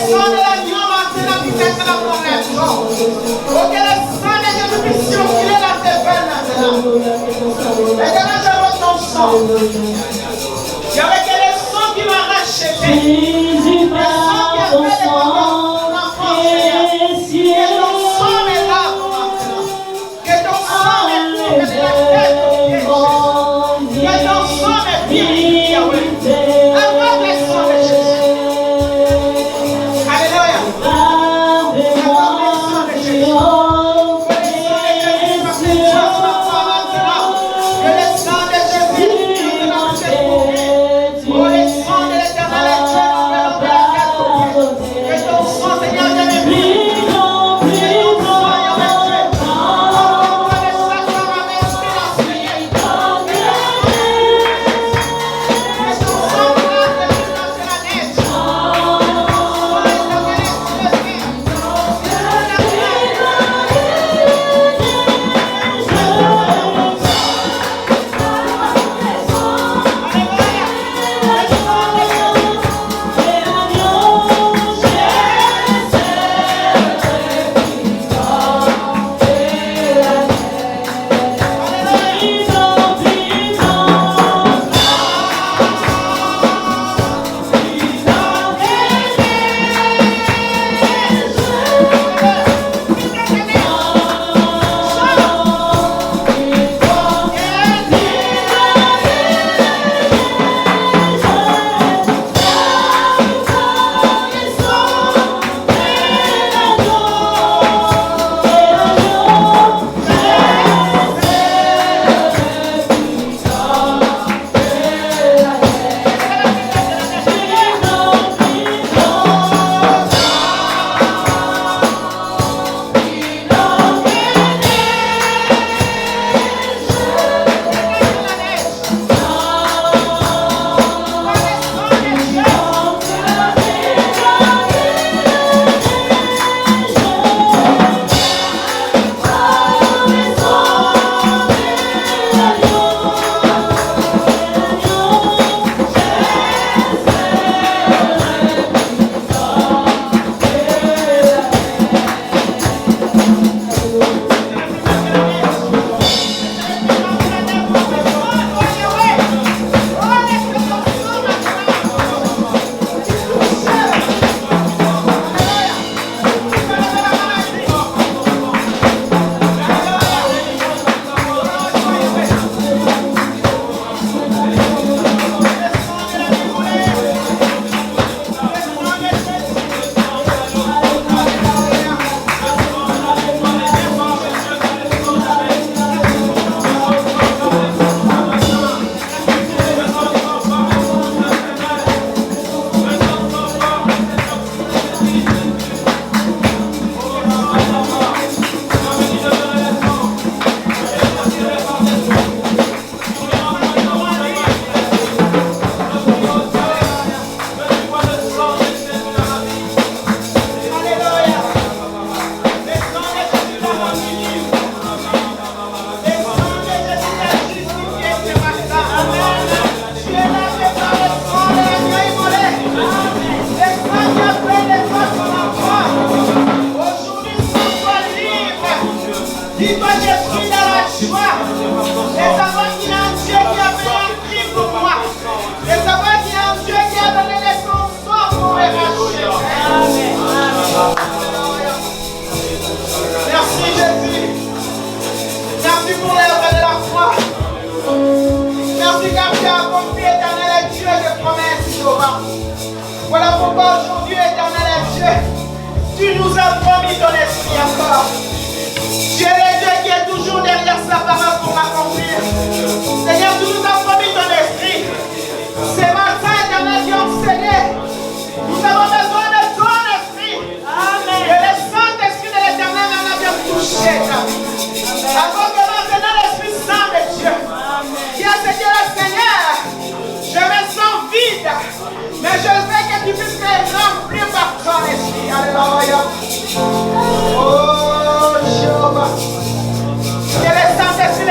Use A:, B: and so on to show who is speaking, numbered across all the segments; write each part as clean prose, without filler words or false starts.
A: sang de l'agneau maintenant qui fait la progression. Ok, le sang de Jésus-Christ qui est dans tes veines maintenant. Et demain, je vois ton sang. Il y avait que le sang qui m'a racheté.
B: Jésus par ton sang précieux.
A: Que ton sang me lave maintenant. Que ton sang me couvre de la tête aux pieds. Que ton sang me purifie, Yahweh. Avec le sang de Jésus. Alléluia. Avec le sang de Jésus. Que le sang de Jésus nous rachète. Oh, le sang de l'Éternel est Dieu, nous de la tête aux pieds. Que ton sang, Seigneur, de mes vies. Dis-toi, je suis dans la joie. Et savoir qu'il y a un Dieu qui a fait un prix pour moi. Et savoir qu'il y a un Dieu qui a donné les son sang pour me racheter. Merci Jésus. Merci pour l'œuvre de la croix. Merci car tu as accompli, éternel est Dieu de promesses, Jéhovah. Voilà pourquoi aujourd'hui, éternel est Dieu, tu nous as promis ton esprit encore. Tu es le Dieu qui est toujours derrière sa parole pour l'accomplir. Seigneur, tu nous as promis ton esprit. C'est matin, éternel, qui ont cédé. Nous avons besoin de ton esprit. Amen. Que le Saint-Esprit de l'Éternel en a bien touché ta vie. Avant que maintenant l'Esprit Saint de Dieu, qui a dit le Seigneur, je me sens vide, mais je veux que tu puisses me remplir par ton esprit. Alléluia. Oh, Jéhovah. Que le Saint-Esprit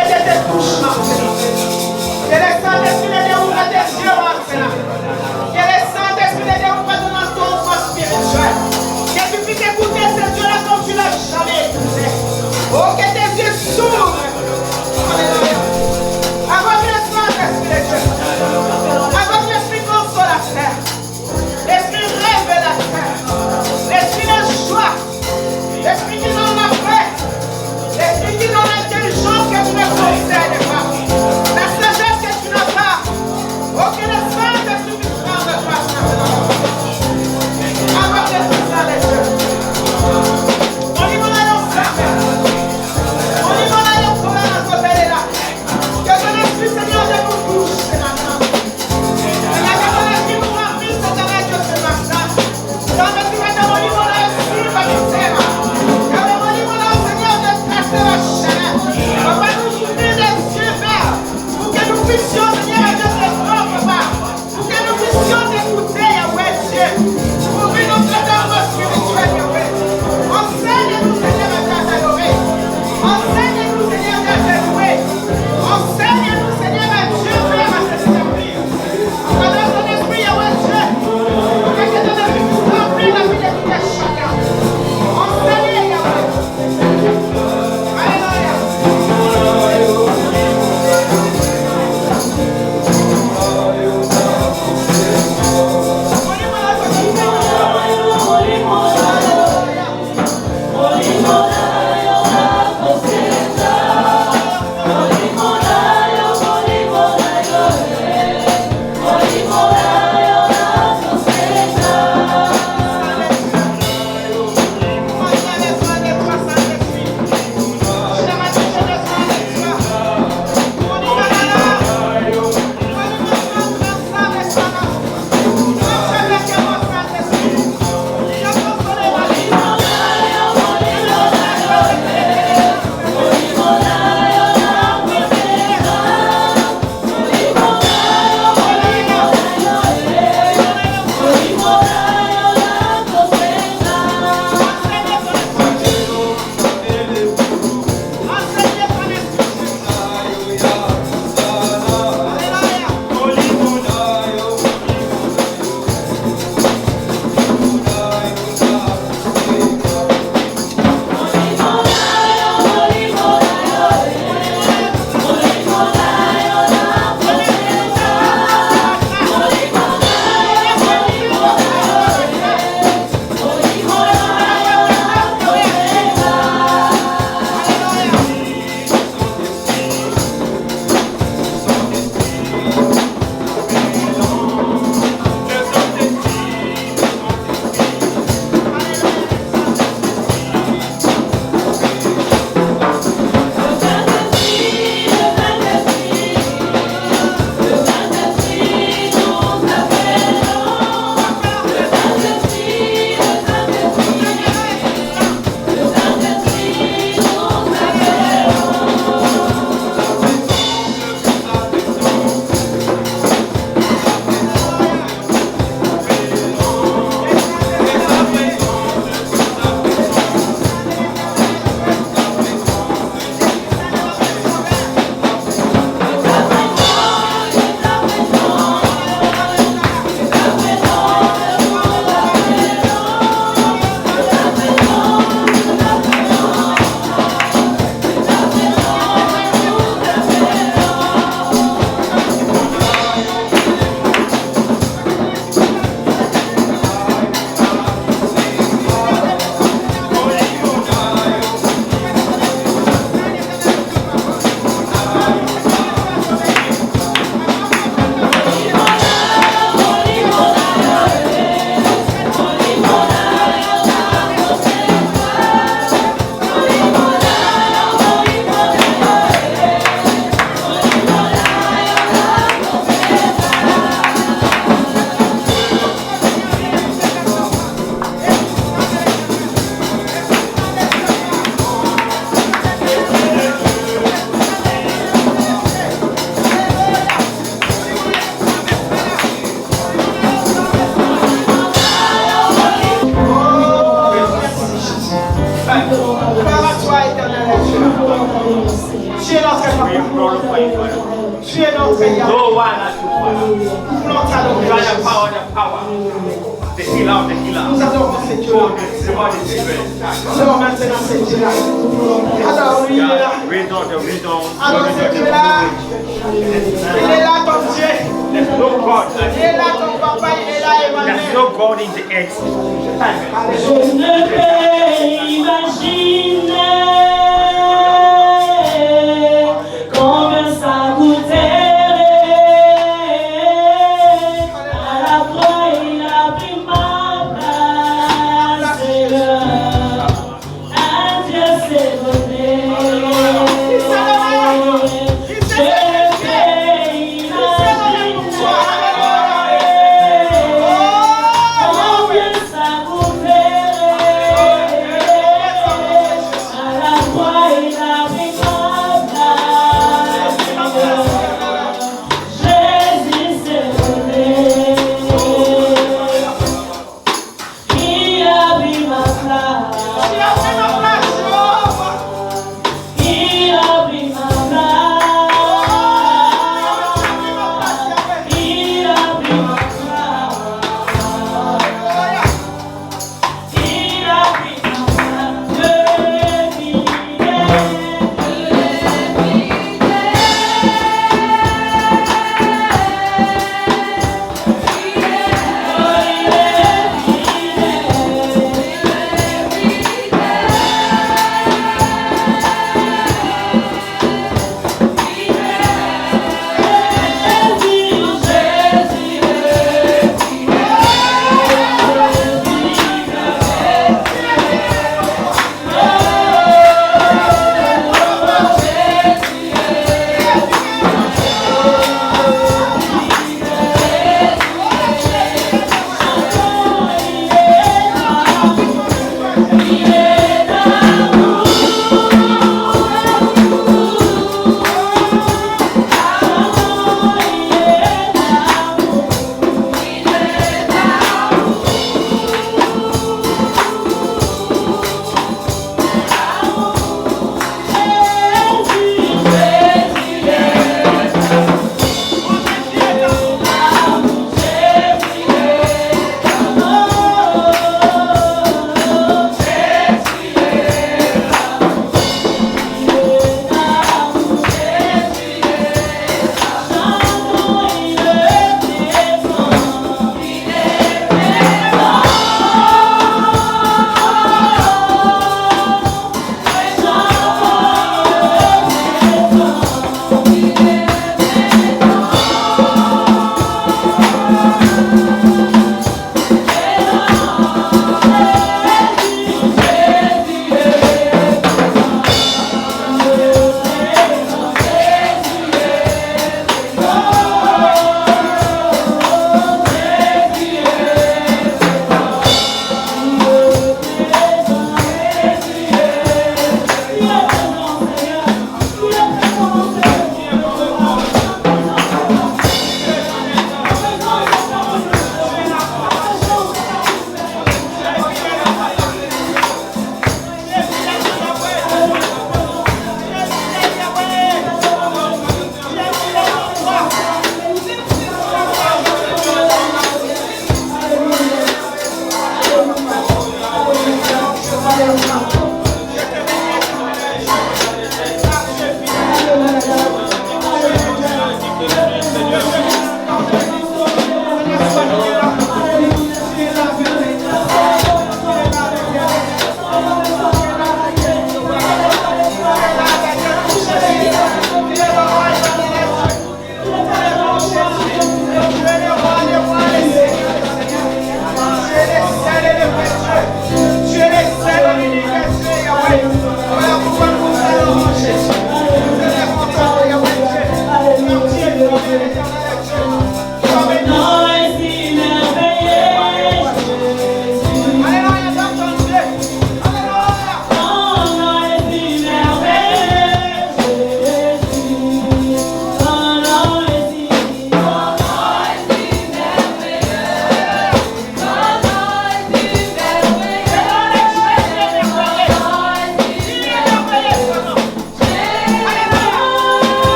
A: Nous adorons ce Dieu-là. Nous adorons maintenant ce Dieu-là. Alors, il est là. Alors, ce Dieu-là, il est là comme Dieu. Il est là comme papa, il est là, Emmanuel.
B: Je ne peux imaginer combien ça coûterait. À la croix, il a pris ma place. À Dieu s'est donné. Je peux imaginer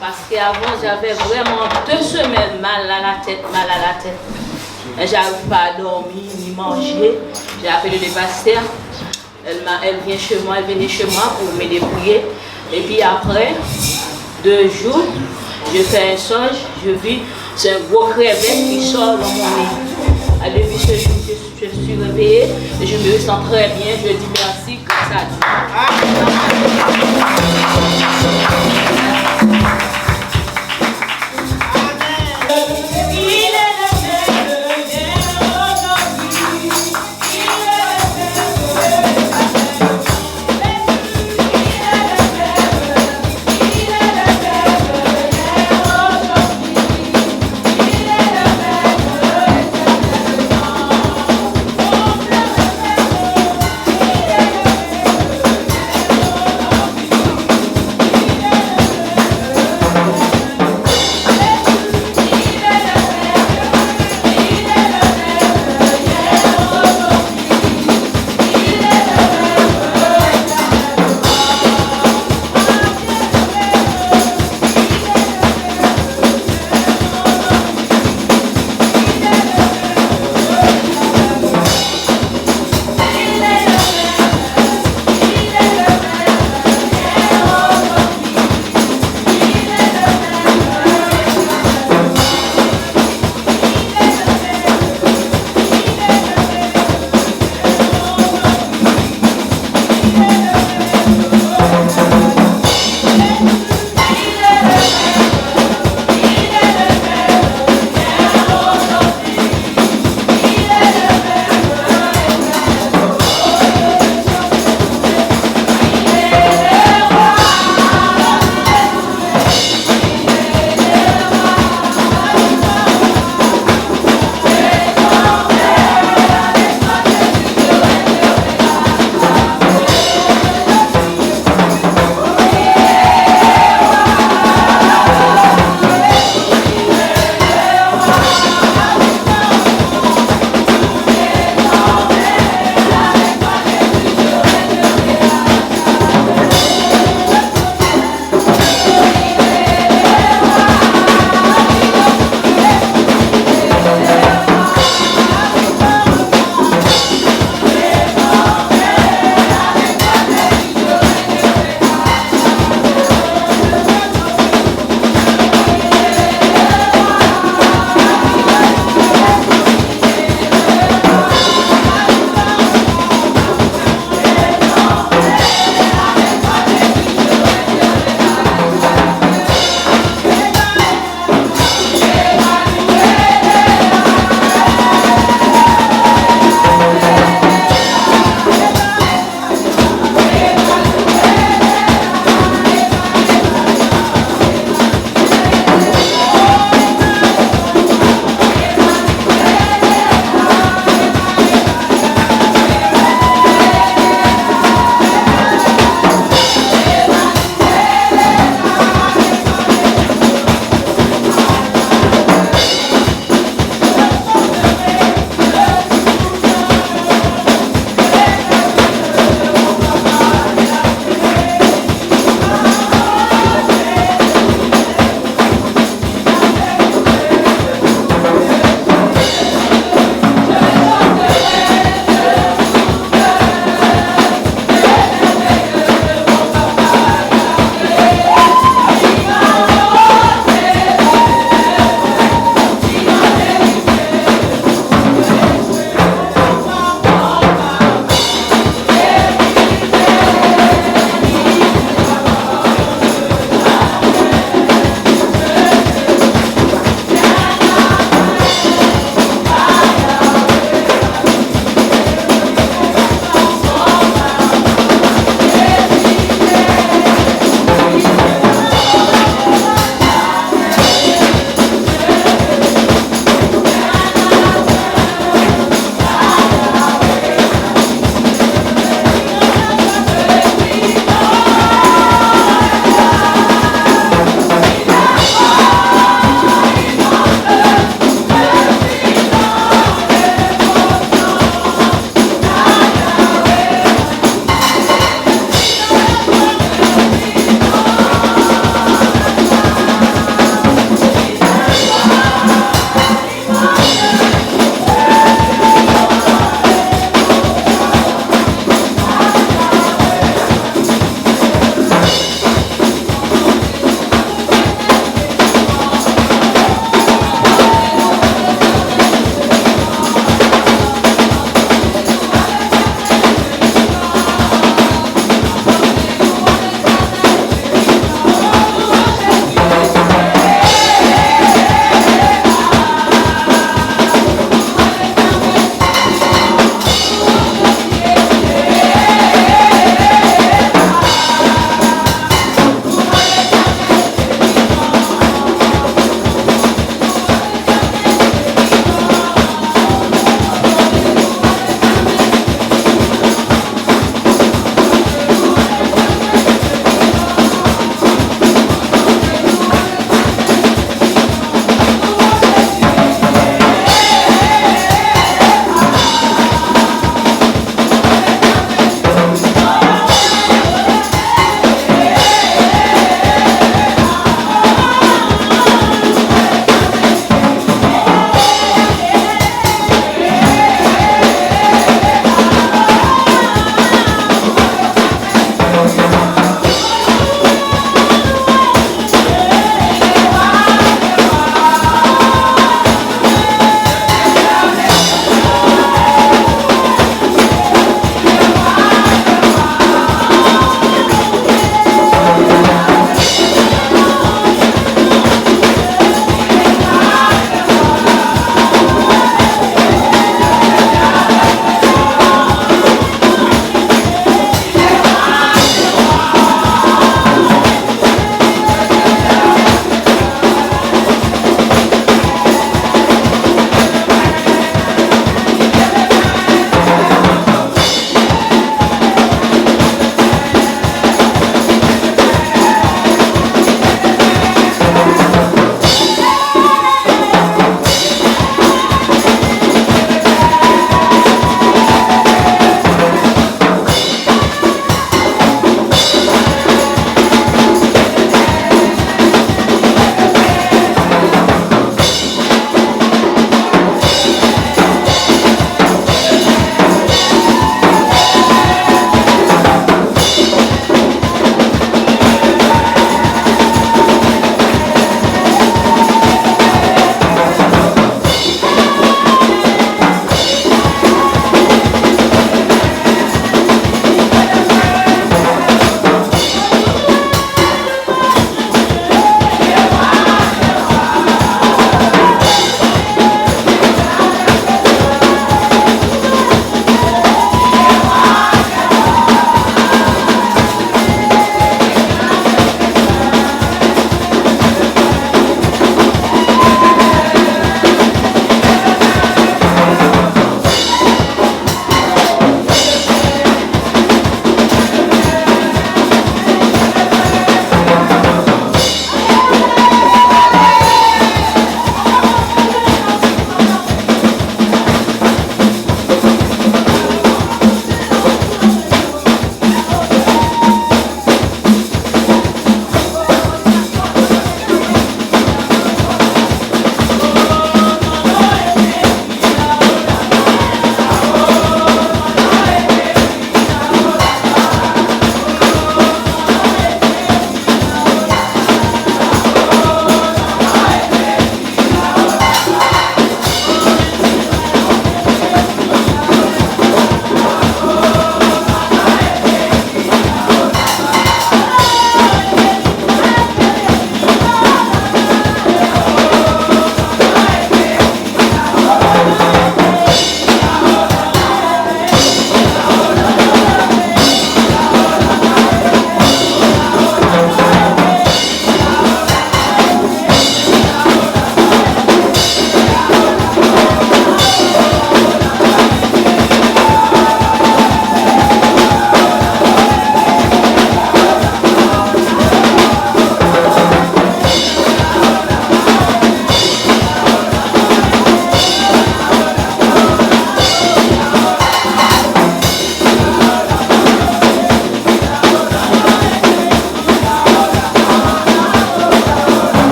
B: Parce qu'avant, j'avais vraiment 2 semaines mal à la tête. Et j'arrive pas à dormir ni manger. J'ai appelé le pasteur. Elle venait chez moi pour me débrouiller. Et puis après 2 jours, je fais un songe, je vis, c'est un gros crevette qui sort dans mon lit. Depuis ce jour, je suis réveillée et je me sens très bien. Je dis merci, grâce à Dieu.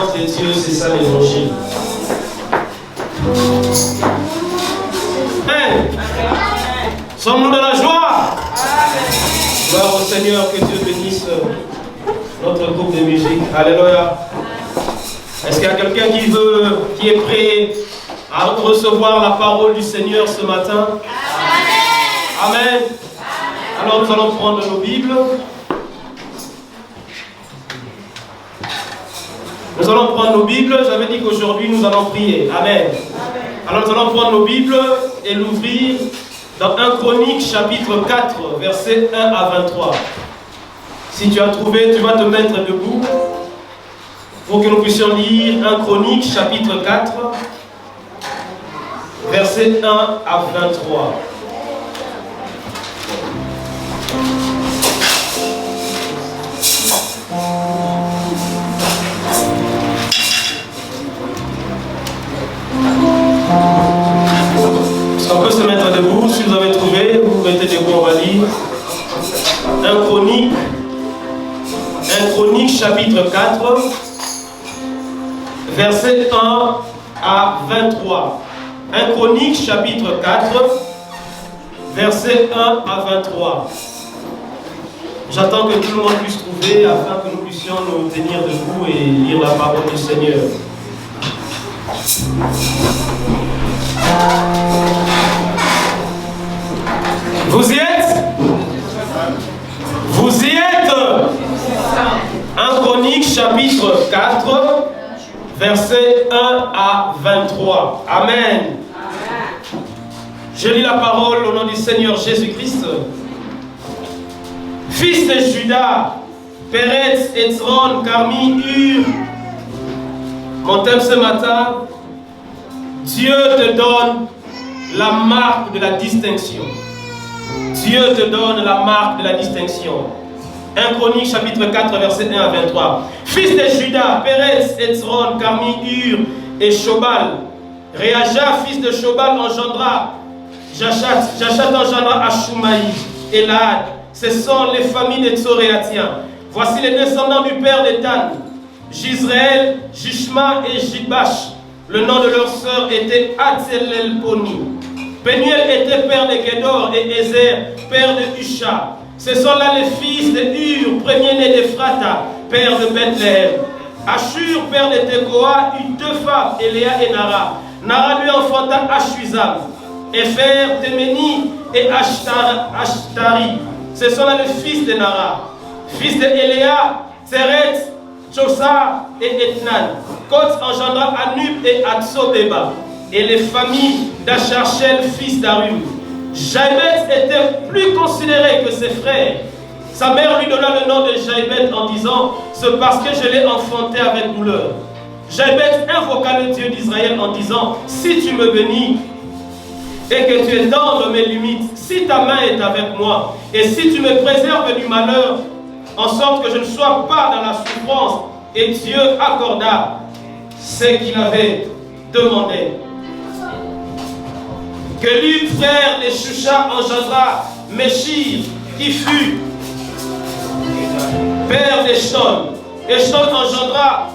C: puissante des dieux, c'est ça l'évangile. Amen. Sommes-nous dans la joie? Gloire au Seigneur, que Dieu bénisse notre groupe de musique. Alléluia. Est-ce qu'il y a quelqu'un qui est prêt à recevoir la parole du Seigneur ce matin? Amen. Amen. Alors nous allons prendre nos Bibles. Nous allons prendre nos Bibles. J'avais dit qu'aujourd'hui nous allons prier. Amen. Alors nous allons prendre nos Bibles et l'ouvrir dans 1 Chroniques chapitre 4, versets 1 à 23. Si tu as trouvé, tu vas te mettre debout pour que nous puissions lire 1 Chroniques chapitre 4, versets 1 à 23. On peut se mettre debout, si vous avez trouvé, vous vous mettez debout, on va lire. 1 Chroniques chapitre 4, versets 1 à 23. 1 Chroniques chapitre 4, versets 1 à 23. J'attends que tout le monde puisse trouver afin que nous puissions nous tenir debout et lire la parole du Seigneur. Vous y êtes? Vous y êtes? 1 Chroniques chapitre 4, versets 1 à 23. Amen. Je lis la parole au nom du Seigneur Jésus-Christ. Fils de Judas, Pérez, Étron, Carmi, Hur. Mon thème ce matin, Dieu te donne la marque de la distinction. Dieu te donne la marque de la distinction. 1 Chroniques chapitre 4 verset 1 à 23. Fils de Judas, Pérez, Étron, Carmi, Hur et Shobal. Réaja, fils de Shobal, engendra Jachat engendra Ashoumaï et Lahad. Ce sont les familles des Tsoréatiens. Voici les descendants du père d'Étan, Jisraël, Jishma et Jidbash. Le nom de leur sœur était Atzelelponi. Pénuel était père de Gédor et Ézer, père de Husha. Ce sont là les fils de Hur, premier-né d'Ephrata, père de Bethléem. Ashur, père de Tekoa, eut deux femmes, Eléa et Nara. Nara lui enfanta Ashuzam, Épher, Téméni et Ashtari. Ce sont là les fils de Nara. Fils de Eléa, Tseret, Tchosa et Etnan. Kots engendra Anub et Atsobeba. Et les familles d'Acharchel, fils d'Arum. Jaïbet était plus considéré que ses frères. Sa mère lui donna le nom de Jaïbet en disant « C'est parce que je l'ai enfanté avec douleur ». Jaïbet invoqua le Dieu d'Israël en disant « Si tu me bénis et que tu étends mes limites, si ta main est avec moi, et si tu me préserves du malheur, en sorte que je ne sois pas dans la souffrance. » Et Dieu accorda ce qu'il avait demandé. Que lui, frère de Shusha, engendra Méchir, qui fut père d'Eshton. Eshton engendra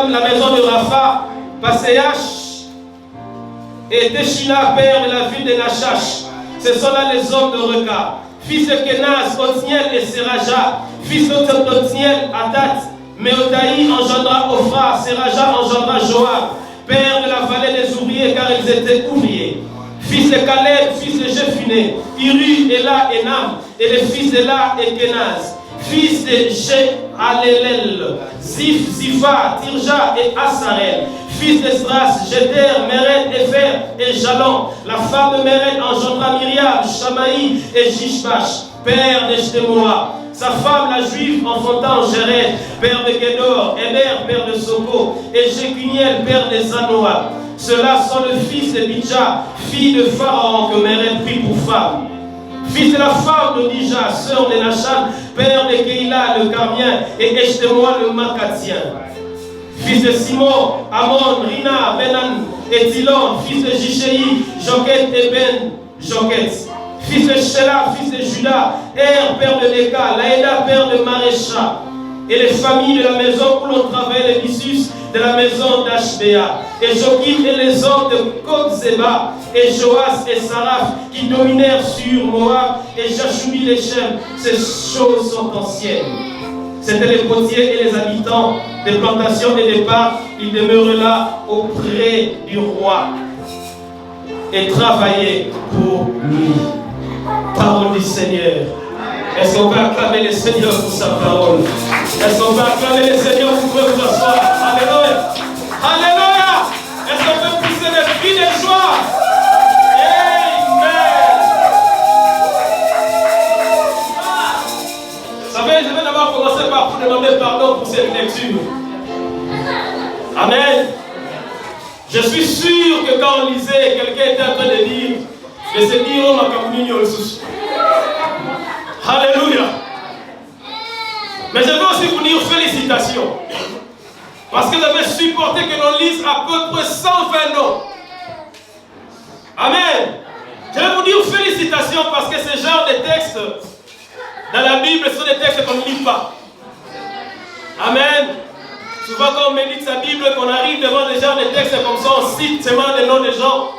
C: la maison de Rapha, Paséach, et Téchila, père de la ville de Nachash. Ce sont là les hommes de Reka. Fils de Kenaz, Otniel et Seraja. Fils d'Otniel, Atat. Méotaï engendra Ophra. Seraja engendra Joab, père de la vallée des ouvriers, car ils étaient ouvriers. Fils de Caleb, fils de Jephuné, Iru, Ela et Nam, et les fils d'Ela et Kenaz. Fils de Jehalelel, Ziph, Zipha, Tirja et Asarel. Fils d'Esdras, Jeter, Méred, Épher et Jalon. La femme de Méred engendra Myriam, Shamaï et Jishbash, père de Shtemoa. Sa femme, la juive, enfantant Jéred, père de Gédor, Héber, père de Soko, et Jécuniel, père de Zanoa. Ceux-là sont les fils de Bidja, fille de Pharaon, que Méred prit pour femme. Fils de la femme de Dija, sœur de Nachan, père de Keïla, le Carmien, et Eshtemoa, le Makatien. Fils de Simon, Amon, Rina, Benan et Tilon, fils de Jichéi, Joket et Ben Joket. fils de Shelah, fils de Judas, Er, père de Léka, Laïda, père de Marécha, et les familles de la maison où l'on travaille, les Missus de la maison d'Ashbéa, et Jokim et les hommes de Kotzeba, et Joas et Saraph qui dominèrent sur Moab, et Jachoubi les Shem. Ces choses sont anciennes. C'étaient les potiers et les habitants des plantations et des parcs. Ils demeuraient là auprès du roi et travaillaient pour lui. Parole du Seigneur. Est-ce qu'on peut acclamer le Seigneur pour sa parole? Est-ce qu'on peut acclamer le Seigneur? Vous pouvez vous asseoir. Alléluia. Alléluia. Est-ce qu'on peut pousser des cris de joie? Amen. Vous savez, je vais d'abord commencer par vous demander pardon pour cette lecture. Amen. Je suis sûr que quand on lisait, quelqu'un était en train de dire, de se dire, oh ma communion, le souci. Alléluia. Mais je veux aussi vous dire félicitations. Parce que vous avez supporté que l'on lise à peu près 120 noms. Amen. Je vais vous dire félicitations parce que ce genre de textes dans la Bible sont des textes qu'on ne lit pas. Amen. Souvent quand on médite sa Bible, qu'on arrive devant des genres de textes comme ça, on cite seulement des noms des gens.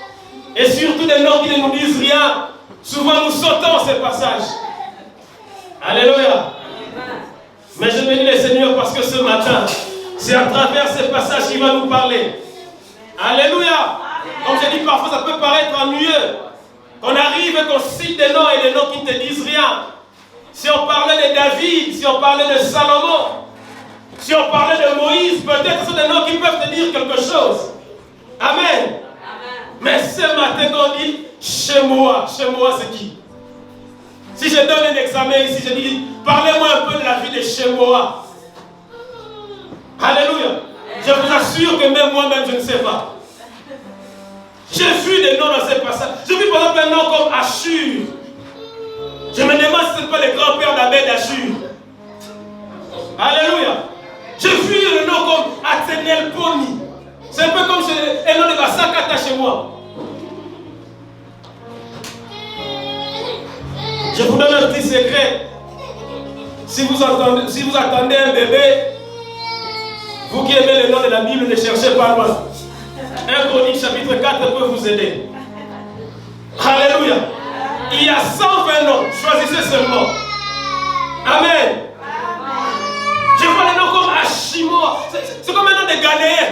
C: Et surtout des noms qui ne nous disent rien. Souvent nous sautons ces passages. Alléluia. Mais je bénis le Seigneur parce que ce matin, c'est à travers ces passages qu'il va nous parler. Alléluia. Comme j'ai dit, parfois ça peut paraître ennuyeux. Qu'on arrive et qu'on cite des noms et des noms qui ne te disent rien. Si on parlait de David, si on parlait de Salomon, si on parlait de Moïse, peut-être ce sont des noms qui peuvent te dire quelque chose. Amen. Mais ce matin, quand on dit chez moi c'est qui? Si je donne un examen ici, je dis, parlez-moi un peu de la vie de chez moi. Alléluia. Je vous assure que même moi-même, je ne sais pas. J'ai vu des noms dans ces passages. J'ai vu par exemple un nom comme Ashur. Je me demande si ce n'est pas le grand-père d'Abed Ashur. Alléluia. J'ai vu le nom comme Athénel Poni. C'est un peu comme un nom de Bassakata chez moi. Je vous donne un petit secret. Si vous attendez un bébé, vous qui aimez le nom de la Bible, ne cherchez pas loin. 1 Chronique chapitre 4 peut vous aider. Alléluia. Il y a 120 noms. Choisissez seulement. Amen. Je vois les noms comme Ashimoa. C'est comme un nom de Ghanéen.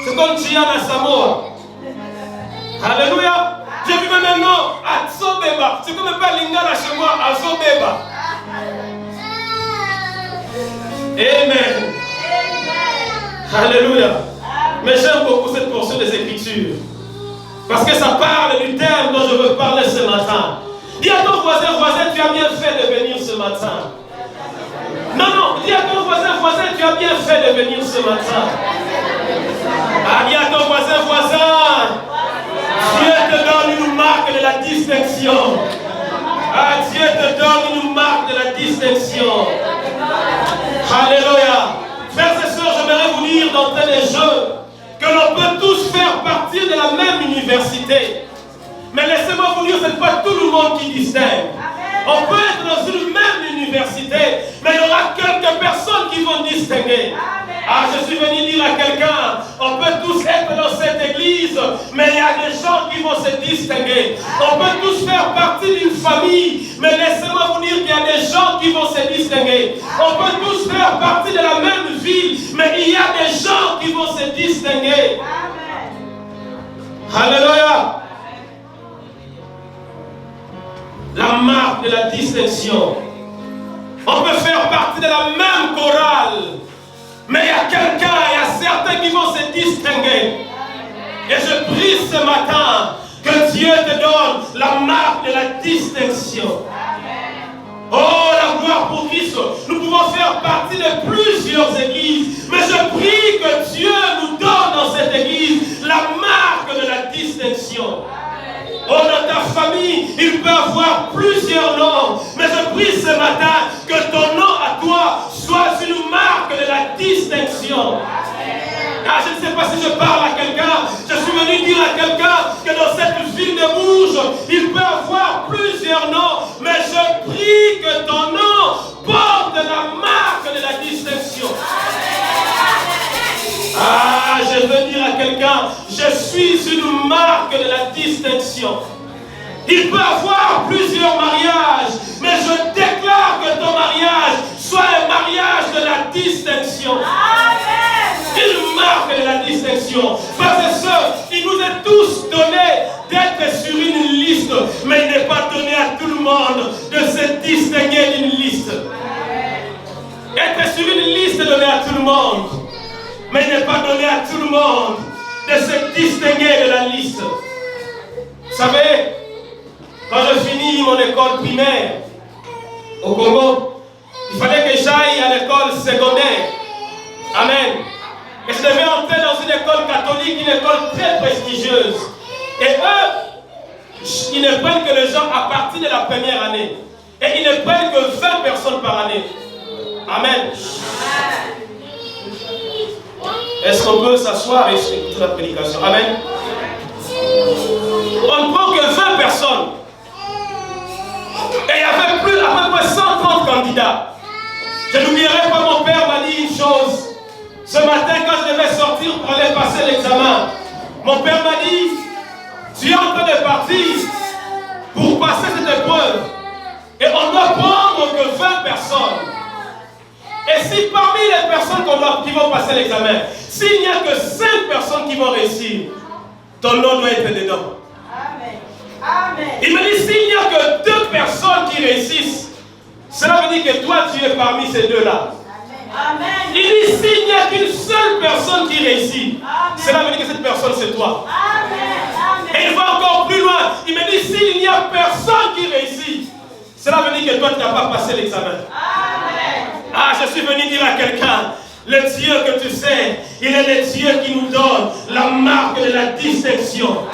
C: C'est comme Tiana Samoa. Alléluia. J'ai vu même un nom, Azobeba. C'est comme un peu Lingala chez moi, Azobeba. Amen. Alléluia. Mais j'aime beaucoup cette portion des Écritures. Parce que ça parle du thème dont je veux parler ce matin. Dis à ton voisin, tu as bien fait de venir ce matin. Non, dis à ton voisin, tu as bien fait de venir ce matin. Ah, dis à ton voisin, Dieu te donne une marque de la distinction. Ah, Dieu te donne une marque de la distinction. Alléluia. Frères et sœurs, j'aimerais vous dire d'entrer les jeux que l'on peut tous faire partie de la même université. Mais laissez-moi vous dire, ce n'est pas tout le monde qui distingue. On peut être dans une même université, mais il y aura quelques personnes qui vont distinguer. Ah, je suis venu dire à quelqu'un, on peut tous être dans cette église, mais il y a des gens qui vont se distinguer. On peut tous faire partie d'une famille, mais laissez-moi vous dire qu'il y a des gens qui vont se distinguer. On peut tous faire partie de la même ville, mais il y a des gens qui vont se distinguer. Alléluia. La marque de la distinction. On peut faire partie de la même chorale, mais il y a quelqu'un, il y a certains qui vont se distinguer. Et je prie ce matin que Dieu te donne la marque de la distinction. Oh, la gloire pour Christ. Nous pouvons faire partie de plusieurs églises, mais je prie que Dieu nous donne dans cette église la marque de la distinction. Oh, dans ta famille, il peut avoir plusieurs noms, mais je prie ce matin que ton nom à toi soit une marque de la distinction. Ah, je ne sais pas si je parle à quelqu'un. Je suis venu dire à quelqu'un que dans cette ville de Bourges, il peut avoir plusieurs noms, mais je prie que ton nom porte la marque de la distinction. Ah, je veux dire à quelqu'un, je suis une marque de la distinction. Il peut y avoir plusieurs mariages, mais je déclare que ton mariage soit un mariage de la distinction. Une marque de la distinction. Frères et sœurs, il nous est tous donné d'être sur une liste, mais il n'est pas donné à tout le monde de se distinguer d'une liste. Être sur une liste est donné à tout le monde, mais il n'est pas donné à tout le monde de se distinguer de la liste. Vous savez, quand je finis mon école primaire au Congo, il fallait que j'aille à l'école secondaire. Amen. Et je devais entrer dans une école catholique, une école très prestigieuse. Et eux, ils ne prennent que les gens à partir de la première année. Et ils ne prennent que 20 personnes par année. Amen. Est-ce qu'on peut s'asseoir et écouter la prédication? Amen. On ne prend que 20 personnes. Et il y avait plus, à peu près 130 candidats. Je n'oublierai pas, mon père m'a dit une chose. Ce matin, quand je devais sortir pour aller passer l'examen, mon père m'a dit, tu es en train de partir pour passer cette épreuve. Et on doit prendre que 20 personnes. Et si parmi les personnes qui vont passer l'examen, s'il n'y a que 5 personnes qui vont réussir, ton nom doit être dedans. Amen. Il me dit, s'il n'y a que 2 personnes qui réussissent, cela veut dire que toi, tu es parmi ces 2-là. Amen. Il dit, s'il n'y a qu'une seule personne qui réussit, cela veut dire que cette personne, c'est toi. Amen. Et il va encore plus loin. Il me dit, s'il n'y a personne qui réussit, cela veut dire que toi, tu n'as pas passé l'examen. Ah, je suis venu dire à quelqu'un, le Dieu que tu sais, il est le Dieu qui nous donne la marque de la distinction.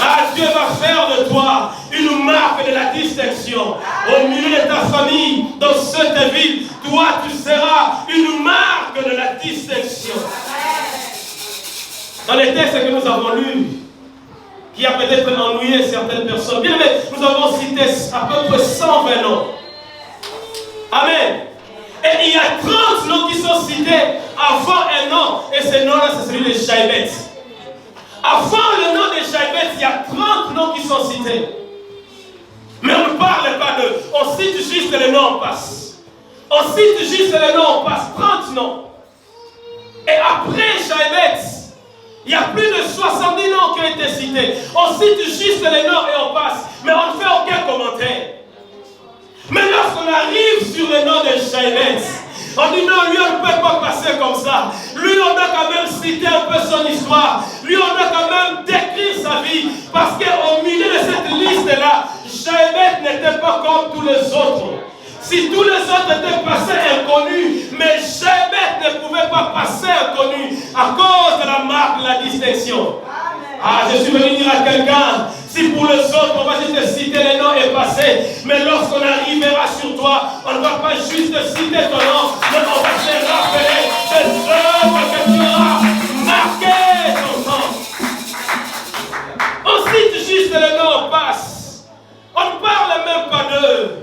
C: Ah, Dieu va faire de toi une marque de la distinction. Au milieu de ta famille, dans cette ville, toi, tu seras une marque de la distinction. Dans les textes que nous avons lus, qui a peut-être ennuyé certaines personnes, bien mais nous avons cité à peu près 120 noms. Amen. Et il y a 30 noms qui sont cités avant un nom. Et ce nom-là, c'est celui de Jaïbet. Avant le nom de Jaïbet, il y a 30 noms qui sont cités. Mais on ne parle pas d'eux. On cite juste les noms, on passe. On cite juste les noms, on passe. 30 noms. Et après Jaïbet, il y a plus de 70 noms qui ont été cités. On cite juste les noms et on passe. Mais on ne fait aucun commentaire. Mais lorsqu'on arrive sur le nom de Jaïbet, on dit non, lui on ne peut pas passer comme ça. Lui on doit quand même citer un peu son histoire. Lui on doit quand même décrire sa vie. Parce qu'au milieu de cette liste-là, Jaïbet n'était pas comme tous les autres. Si tous les autres étaient passés inconnus, mais Jaïbet ne pouvait pas passer inconnu à cause de la marque de la distinction. Ah, je suis venu dire à quelqu'un, si pour les autres, on va juste citer les noms et passer, mais lorsqu'on arrivera sur toi, on ne va pas juste citer ton nom, mais on va te rappeler des œuvres que tu auras marqué ton nom. On cite juste les noms, on passe. On ne parle même pas d'eux.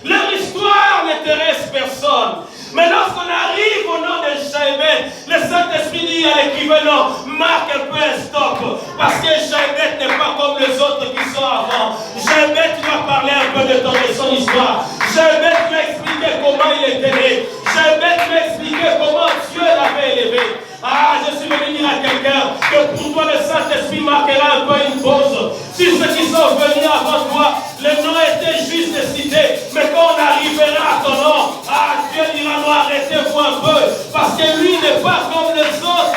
C: Leur histoire n'intéresse personne. Mais lorsqu'on arrive au nom de Jaïbet, le Saint-Esprit dit à l'équivalent, marque un peu un stop. Parce que Jaïbet n'est pas comme les autres qui sont avant. Jaïbet, tu vas parler un peu de son histoire. Jaïbet m'a expliqué comment il était né. Jaïbet m'a expliqué comment Dieu l'avait élevé. Ah, je suis venu dire à quelqu'un que pour toi le Saint-Esprit marquera un peu une pause. Si ceux qui sont venus avant toi, le nom était juste cité, mais quand on arrivera à ton nom, ah, Dieu dira non, arrêtez-vous un peu, parce que lui n'est pas comme les autres.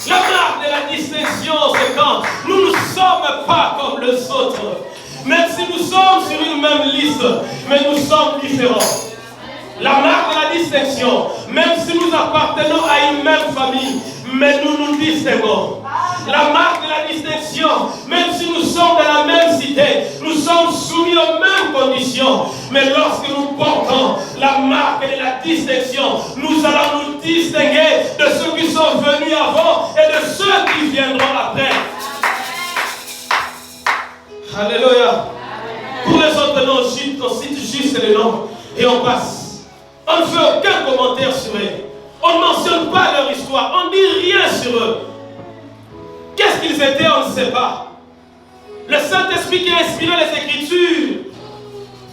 C: La marque de la distinction, c'est quand nous ne sommes pas comme les autres. Même si nous sommes sur une même liste, mais nous sommes différents. La marque de la distinction, même si nous appartenons à une même famille, mais nous nous distinguons. La marque de la distinction, même si nous sommes dans la même cité, nous sommes soumis aux mêmes conditions, mais lorsque nous portons la marque de la distinction, nous allons nous distinguer de ceux qui sont venus avant et de ceux qui viendront après. Alléluia. Pour les autres noms, on cite juste les noms et on passe. On ne fait aucun commentaire sur eux. On ne mentionne pas leur histoire. On ne dit rien sur eux. Qu'est-ce qu'ils étaient, on ne sait pas. Le Saint-Esprit qui a inspiré les Écritures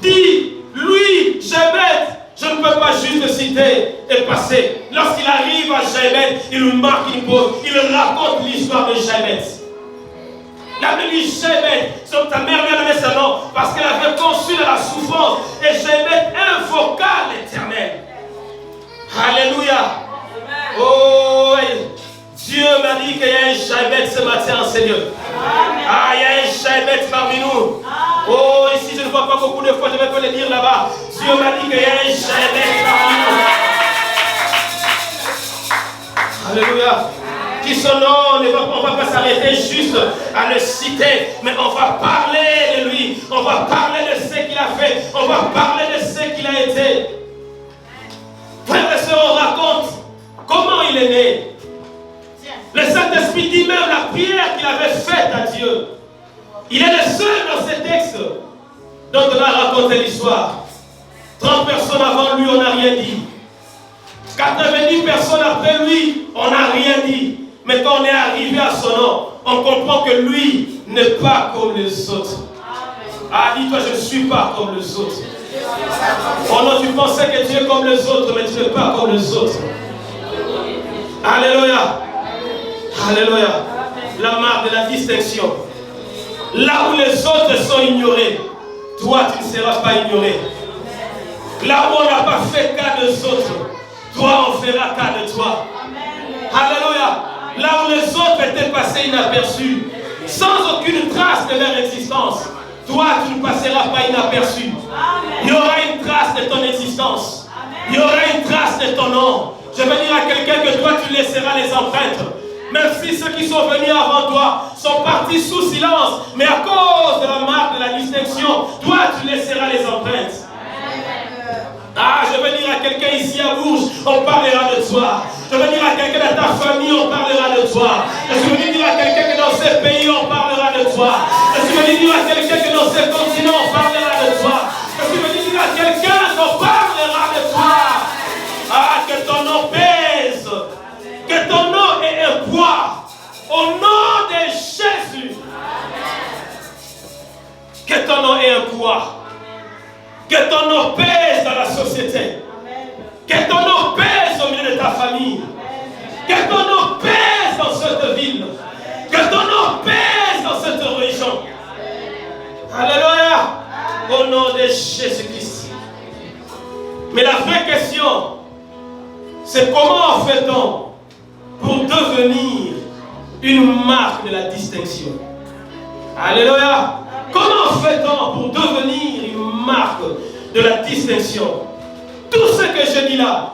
C: dit, lui, Jabez, je ne peux pas juste le citer et passer. Lorsqu'il arrive à Jabez, il nous marque une pause. Il raconte l'histoire de Jabez. La Bible dit Jabez, ta mère lui a donné ce nom parce qu'elle avait conçu de la souffrance. Et Jabez invoqua l'Éternel. Alléluia. Oh, Dieu m'a dit qu'il y a un Jabez ce matin, Seigneur. Ah, il y a un Jabez parmi nous. Oh, ici je ne vois pas beaucoup de fois, je vais pas le dire là-bas. Dieu m'a dit qu'il y a un Jabez parmi nous. Alléluia. Qui son nom, on ne va pas s'arrêter juste à le citer, mais on va parler de lui. On va parler de ce qu'il a fait. On va parler de ce qu'il a été. Frères et sœurs, on raconte comment il est né. Le Saint-Esprit dit même la prière qu'il avait faite à Dieu. Il est le seul dans ces textes dont on a raconté l'histoire. 30 personnes avant lui, on n'a rien dit. 90 personnes après lui, on n'a rien dit. Mais quand on est arrivé à son nom, on comprend que lui n'est pas comme les autres. Ah, dis-toi, je ne suis pas comme les autres. Oh non, tu pensais que tu es comme les autres, mais tu n'es pas comme les autres. Alléluia. Alléluia. La marque de la distinction. Là où les autres sont ignorés, toi tu ne seras pas ignoré. Là où on n'a pas fait cas des autres, toi on fera cas de toi. Alléluia. Là où les autres étaient passés inaperçus, sans aucune trace de leur existence, toi tu ne passeras pas inaperçu. Il y aura une trace de ton existence. Il y aura une trace de ton nom. Je vais dire à quelqu'un que toi tu laisseras les empreintes. Même si ceux qui sont venus avant toi sont partis sous silence, mais à cause de la marque de la distinction, toi tu laisseras les empreintes. Ah, je veux dire à quelqu'un ici à Bourges, on parlera de toi. Je veux dire à quelqu'un de ta famille, on parlera de toi. Je veux dire à quelqu'un que dans ces pays, on parlera de toi. Je veux dire à quelqu'un que dans ces continents, on parlera de toi. Je veux dire à quelqu'un qu'on parlera de toi. Ah, que ton nom pèse. Que ton nom ait un poids. Au nom de Jésus. Que ton nom ait un poids. Que ton nom pèse dans la société. Que ton nom pèse au milieu de ta famille. Que ton nom pèse dans cette ville. Que ton nom pèse dans cette région. Alléluia. Au nom de Jésus-Christ. Mais la vraie question, c'est comment fait-on pour devenir une marque de la distinction? Alléluia. Comment fait-on pour devenir une marque de la distinction? Tout ce que je dis là,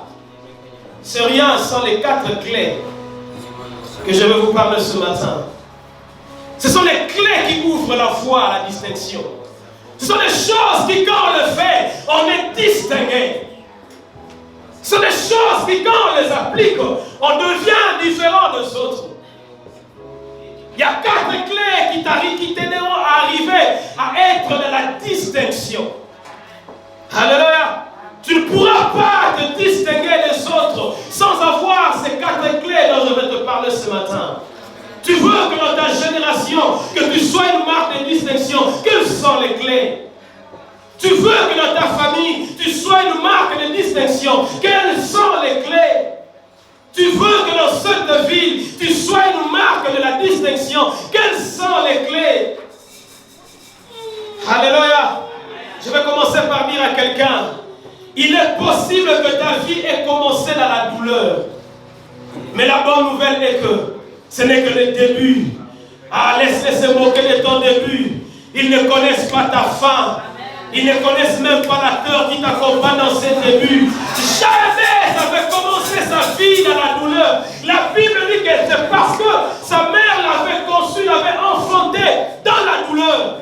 C: c'est rien sans les 4 clés que je vais vous parler ce matin. Ce sont les clés qui ouvrent la voie à la distinction. Ce sont des choses qui, quand on le fait, on est distingué. Ce sont des choses qui, quand on les applique, on devient différent des autres. Il y a 4 clés qui t'aideront à arriver à être de la distinction. Alléluia. Tu ne pourras pas te distinguer des autres sans avoir ces 4 clés dont je vais te parler ce matin. Tu veux que dans ta génération, que tu sois une marque de distinction. Quelles sont les clés? Tu veux que dans ta famille, tu sois une marque de distinction. Quelles sont les clés? Tu veux que dans cette ville, tu sois une marque de la distinction. Quelles sont les clés? Alléluia. Je vais commencer par dire à quelqu'un, il est possible que ta vie ait commencé dans la douleur. Mais la bonne nouvelle est que ce n'est que le début. Ah, laisse-les se moquer de ton début. Ils ne connaissent pas ta fin. Ils ne connaissent même pas l'acteur qui t'accompagne dans ses débuts. Jamais avait commencé sa vie dans la douleur. La Bible dit que c'est parce que sa mère l'avait conçu, l'avait enfanté dans la douleur,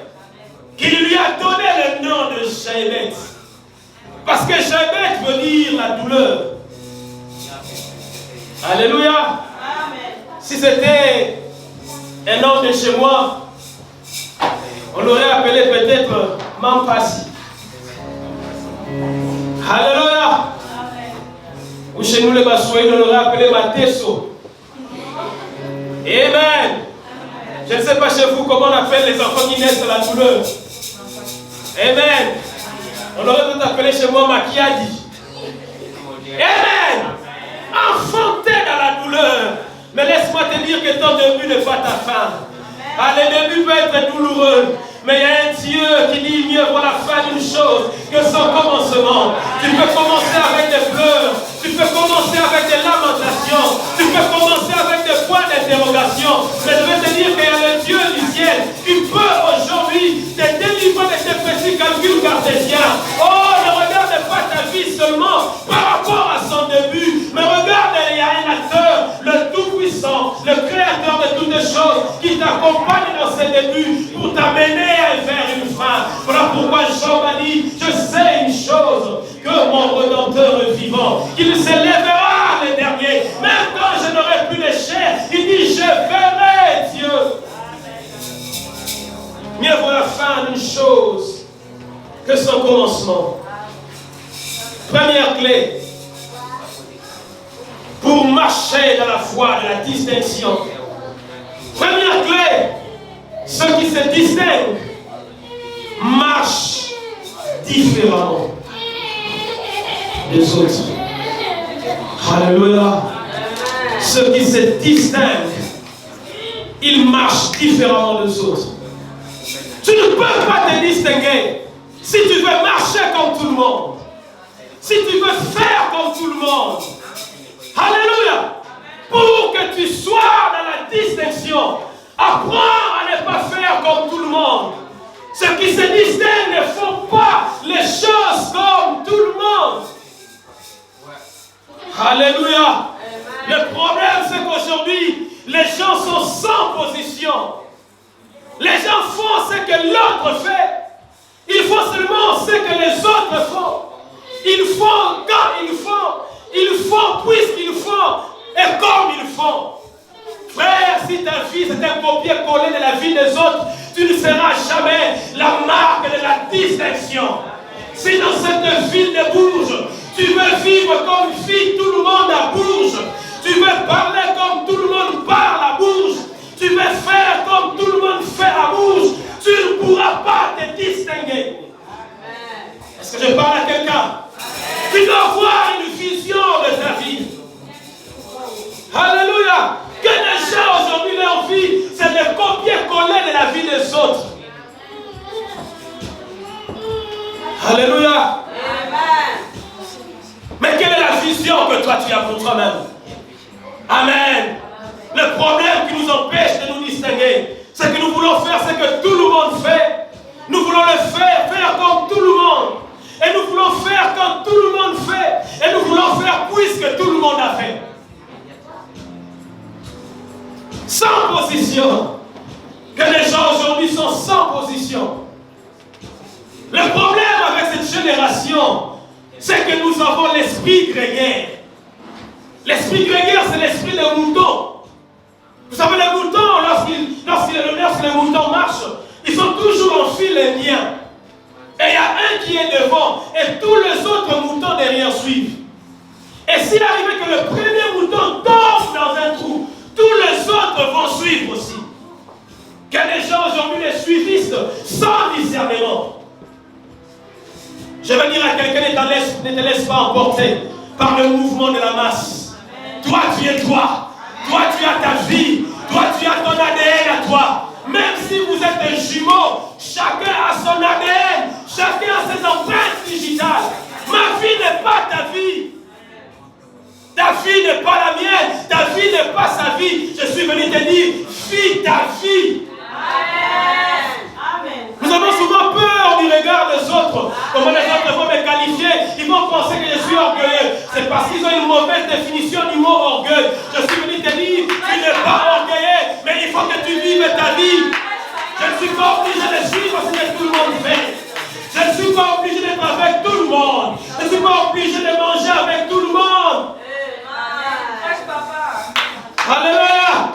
C: qu'il lui a donné le nom de Jabez. Parce que Jabez veut dire la douleur. Alléluia. Amen. Si c'était un homme de chez moi, On l'aurait appelé peut-être Mampasi. Alléluia. Ou chez nous les Bassoïs, on l'aurait appelé Mateso. Amen. Je ne sais pas chez vous comment on appelle les enfants qui naissent de la douleur. Amen. On aurait peut-être appelé chez moi Makiadi. Amen. Enfanté dans la douleur. Mais laisse-moi te dire que ton début n'est pas ta fin. Le début peut être douloureux. Mais il y a un Dieu qui dit mieux vaut la fin d'une chose que son commencement. Tu peux commencer avec des pleurs. Tu peux commencer avec des lamentations. Tu peux commencer avec des points d'interrogation. Mais je vais te dire qu'il y a le Dieu du ciel qui peut aujourd'hui te délivrer de tes petits calculs cartésiens. Oh, ne regarde pas ta vie seulement par rapport à son début. Mais regarde, il y a un acteur, le Tout-Puissant, le Créateur de toutes les choses, qui t'accompagne dans ses débuts pour t'amener vers une fin. Voilà pourquoi Job a dit, je sais une chose, que mon Rédempteur est vivant, qu'il s'élèvera le dernier. Même quand je n'aurai plus les chairs, il dit, je verrai Dieu. Mieux vaut la fin d'une chose que son commencement. Première clé pour marcher dans la foi de la distinction. Première clé, ceux qui se distinguent marchent différemment des autres. Alléluia. Ceux qui se distinguent, ils marchent différemment des autres. Tu ne peux pas te distinguer si tu veux marcher comme tout le monde. Si tu veux faire comme tout le monde. Alléluia. Pour que tu sois dans la distinction, apprends à ne pas faire comme tout le monde. Ceux qui se distinguent ne font pas les choses comme tout le monde. Alléluia. Le problème, c'est qu'aujourd'hui, les gens sont sans position. Les gens font ce que l'autre fait. Ils font seulement ce que les autres font. Ils font quand ils font. Ils font puisqu'ils font. Et comme ils font. Frère, si ta vie c'est un copier-coller de la vie des autres, tu ne seras jamais la marque de la distinction. Si dans cette ville de Bourges, tu veux vivre comme vit tout le monde à Bourges, tu veux parler comme tout le monde parle à Bourges, tu veux faire comme tout le monde fait à Bourges, tu ne pourras pas te distinguer. Est-ce que je parle à quelqu'un? Tu dois avoir une vision de ta vie. Alléluia. Que les gens aujourd'hui, leur vie, c'est de copier-coller de la vie des autres. Alléluia. Mais quelle est la vision que toi tu as pour toi-même? Amen. Le problème qui nous empêche de nous distinguer, c'est que nous voulons faire ce que tout le monde fait. Nous voulons le faire comme tout le monde. Et nous voulons faire comme tout le monde fait. Et nous voulons faire puisque tout le monde a fait. Sans position. Que les gens aujourd'hui sont sans position. Le problème avec cette génération, c'est que nous avons l'esprit grégaire. L'esprit grégaire, c'est l'esprit des moutons. Vous savez, les moutons, lorsque les moutons marchent, ils sont toujours en file indien. Et il y a un qui est devant, et tous les autres moutons derrière suivent. Et s'il arrivait que le premier mouton tombe dans un trou, tous les autres vont suivre aussi. Que les gens aujourd'hui les suivistes sans discernement. Je vais dire à quelqu'un, ne te laisse pas emporter par le mouvement de la masse. Toi, tu es toi. Toi, tu as ta vie. Toi, tu as ton ADN à toi. Même si vous êtes un jumeau, chacun a son ADN. Chacun a ses empreintes digitales. Ma vie n'est pas ta vie. Ta vie n'est pas la mienne. Ta vie n'est pas sa vie. Je suis venu te dire, vis ta vie. Amen. Nous avons souvent peur du regard des autres. Comment les autres vont me qualifier? Ils vont penser que je suis orgueilleux. C'est parce qu'ils ont une mauvaise définition du mot orgueil. Je suis venu te dire, tu n'es pas orgueilleux, mais il faut que tu vives ta vie. Je ne suis pas obligé de suivre ce que tout le monde fait. Je ne suis pas obligé d'être avec tout le monde. Je ne suis pas obligé de manger avec tout le monde. Alléluia.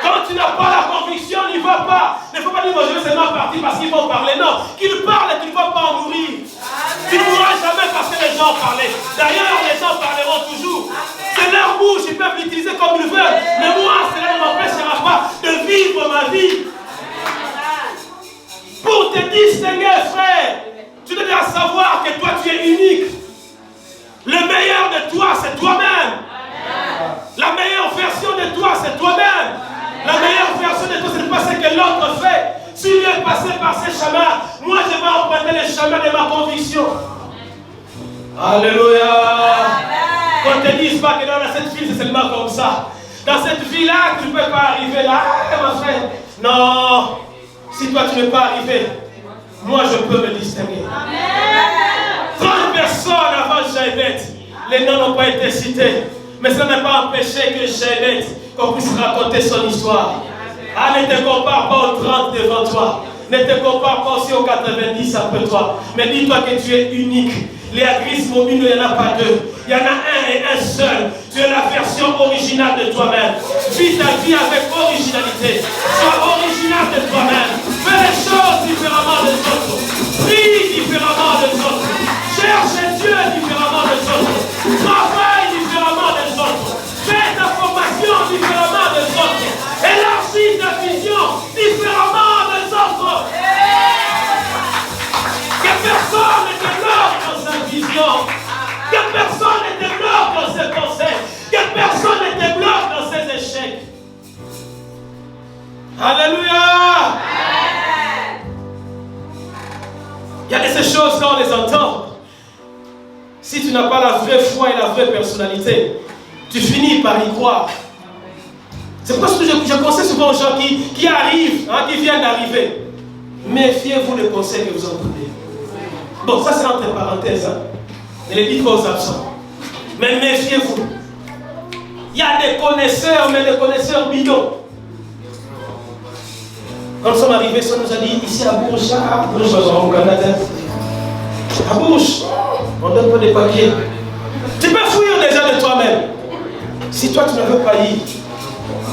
C: Quand tu n'as pas la conviction, n'y va pas. Ne faut pas dire, que je vais seulement partir parce qu'ils vont parler. Non, qu'ils parlent et tu ne vas pas en mourir. Tu ne mourras jamais parce que les gens parlaient. D'ailleurs, les gens parleront toujours. C'est leur bouche, ils peuvent l'utiliser comme ils veulent. Mais moi, cela ne m'empêchera pas de vivre ma vie. Pour te distinguer, frère, tu dois savoir que toi, tu es unique. Le meilleur de toi, c'est toi-même. La meilleure version de toi, c'est toi-même. La meilleure version de toi, ce n'est pas ce que l'autre fait. Si lui est passé par ces chemins, moi, je vais emprunter les chemins de ma conviction. Alléluia. Qu'on ne te dise pas que dans cette ville, c'est seulement comme ça. Dans cette vie-là, tu ne peux pas arriver là, ma frère. Non. Si toi, tu n'es pas arrivé, moi, je peux me distinguer. 30 personnes avant Jaébet, les noms n'ont pas été cités. Mais ça n'a pas empêché que Jaébet, qu'on puisse raconter son histoire. Ah, ne te compare pas aux 30 devant toi. Ne te compare pas aussi aux 90 après toi. Mais dis-toi que tu es unique. Les agrices mobiles, il n'y en a pas deux. Il y en a un et un seul. Tu es la version originale de toi-même. Vis ta vie avec originalité. Sois original de toi-même. Fais les choses différemment des autres. Prie différemment des autres. Cherche Dieu différemment des autres. Travaille différemment des autres. Fais ta formation différemment des autres. Élargis ta vision différemment des autres. Que personne ne te bloque dans sa vision. Que personne ne te bloque dans ses pensées. Que personne ne te bloque dans ses échecs. Alléluia. Il y a de ces choses quand on les entend. Si tu n'as pas la vraie foi et la vraie personnalité, tu finis par y croire. C'est pour ça que je conseille souvent aux gens qui arrivent, qui viennent d'arriver. Méfiez-vous des conseils que vous entendez. Bon, ça c'est entre parenthèses. Ne les dites pas aux absents. Mais méfiez-vous. Il y a des connaisseurs, mais des connaisseurs bidons. Quand nous sommes arrivés, ça nous a dit ici à Bourges, au Canada. À Bourges, on donne pas des papiers. Tu peux fouiller déjà de toi-même. Si toi tu ne veux pas y,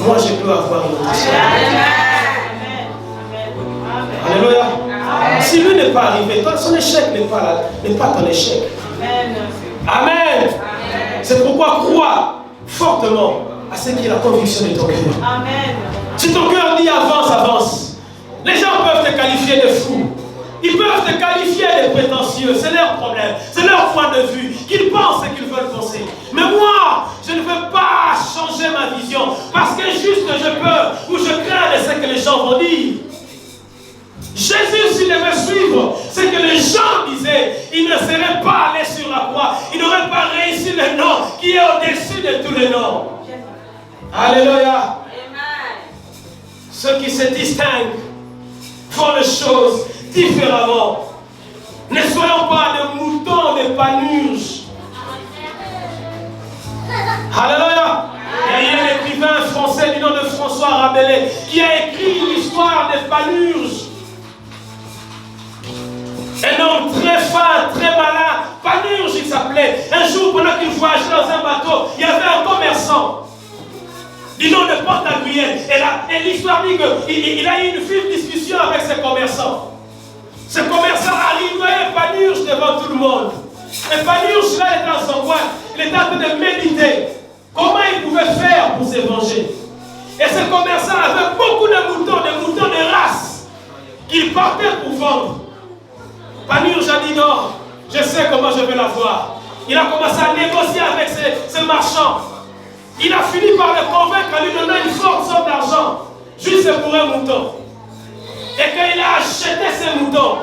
C: moi je peux avoir une autre. Alléluia. Si lui n'est pas arrivé, toi, son échec n'est pas ton échec. Amen. C'est pourquoi crois fortement à ce qui est la conviction de ton cœur. Amen. Si ton cœur dit avance, avance. Les gens peuvent te qualifier de fou. Ils peuvent te qualifier de prétentieux. C'est leur problème. C'est leur point de vue. Qu'ils pensent ce qu'ils veulent penser. Mais moi, je ne veux pas changer ma vision. Parce que juste je peux ou je crains de ce que les gens vont dire. Jésus, s'il devait suivre ce que les gens disaient, il ne serait pas allé sur la croix. Il n'aurait pas réussi le nom qui est au-dessus de tous les noms. Alléluia. Ceux qui se distinguent font les choses différemment. Ne soyons pas des moutons, des panurges. Alléluia. Il y a un écrivain français du nom de François Rabelais qui a écrit l'histoire des panurges. Un homme très fin, très malin, Panurge il s'appelait. Un jour, pendant qu'il voyageait dans un bateau, il y avait un commerçant du nom de Pantagruel. Et l'histoire dit qu'il a eu une vive discussion avec ce commerçant. Ce commerçant a rigoyé Panurge devant tout le monde. Et Panurge, là, était dans son coin. Il était en train de méditer comment il pouvait faire pour se venger. Et ce commerçant avait beaucoup de moutons de race, qu'il partait pour vendre. Panurge a dit non, je sais comment je vais l'avoir. Il a commencé à négocier avec ces marchands. Il a fini par le convaincre en lui donnant une forte somme d'argent, juste pour un mouton. Et quand il a acheté ces moutons,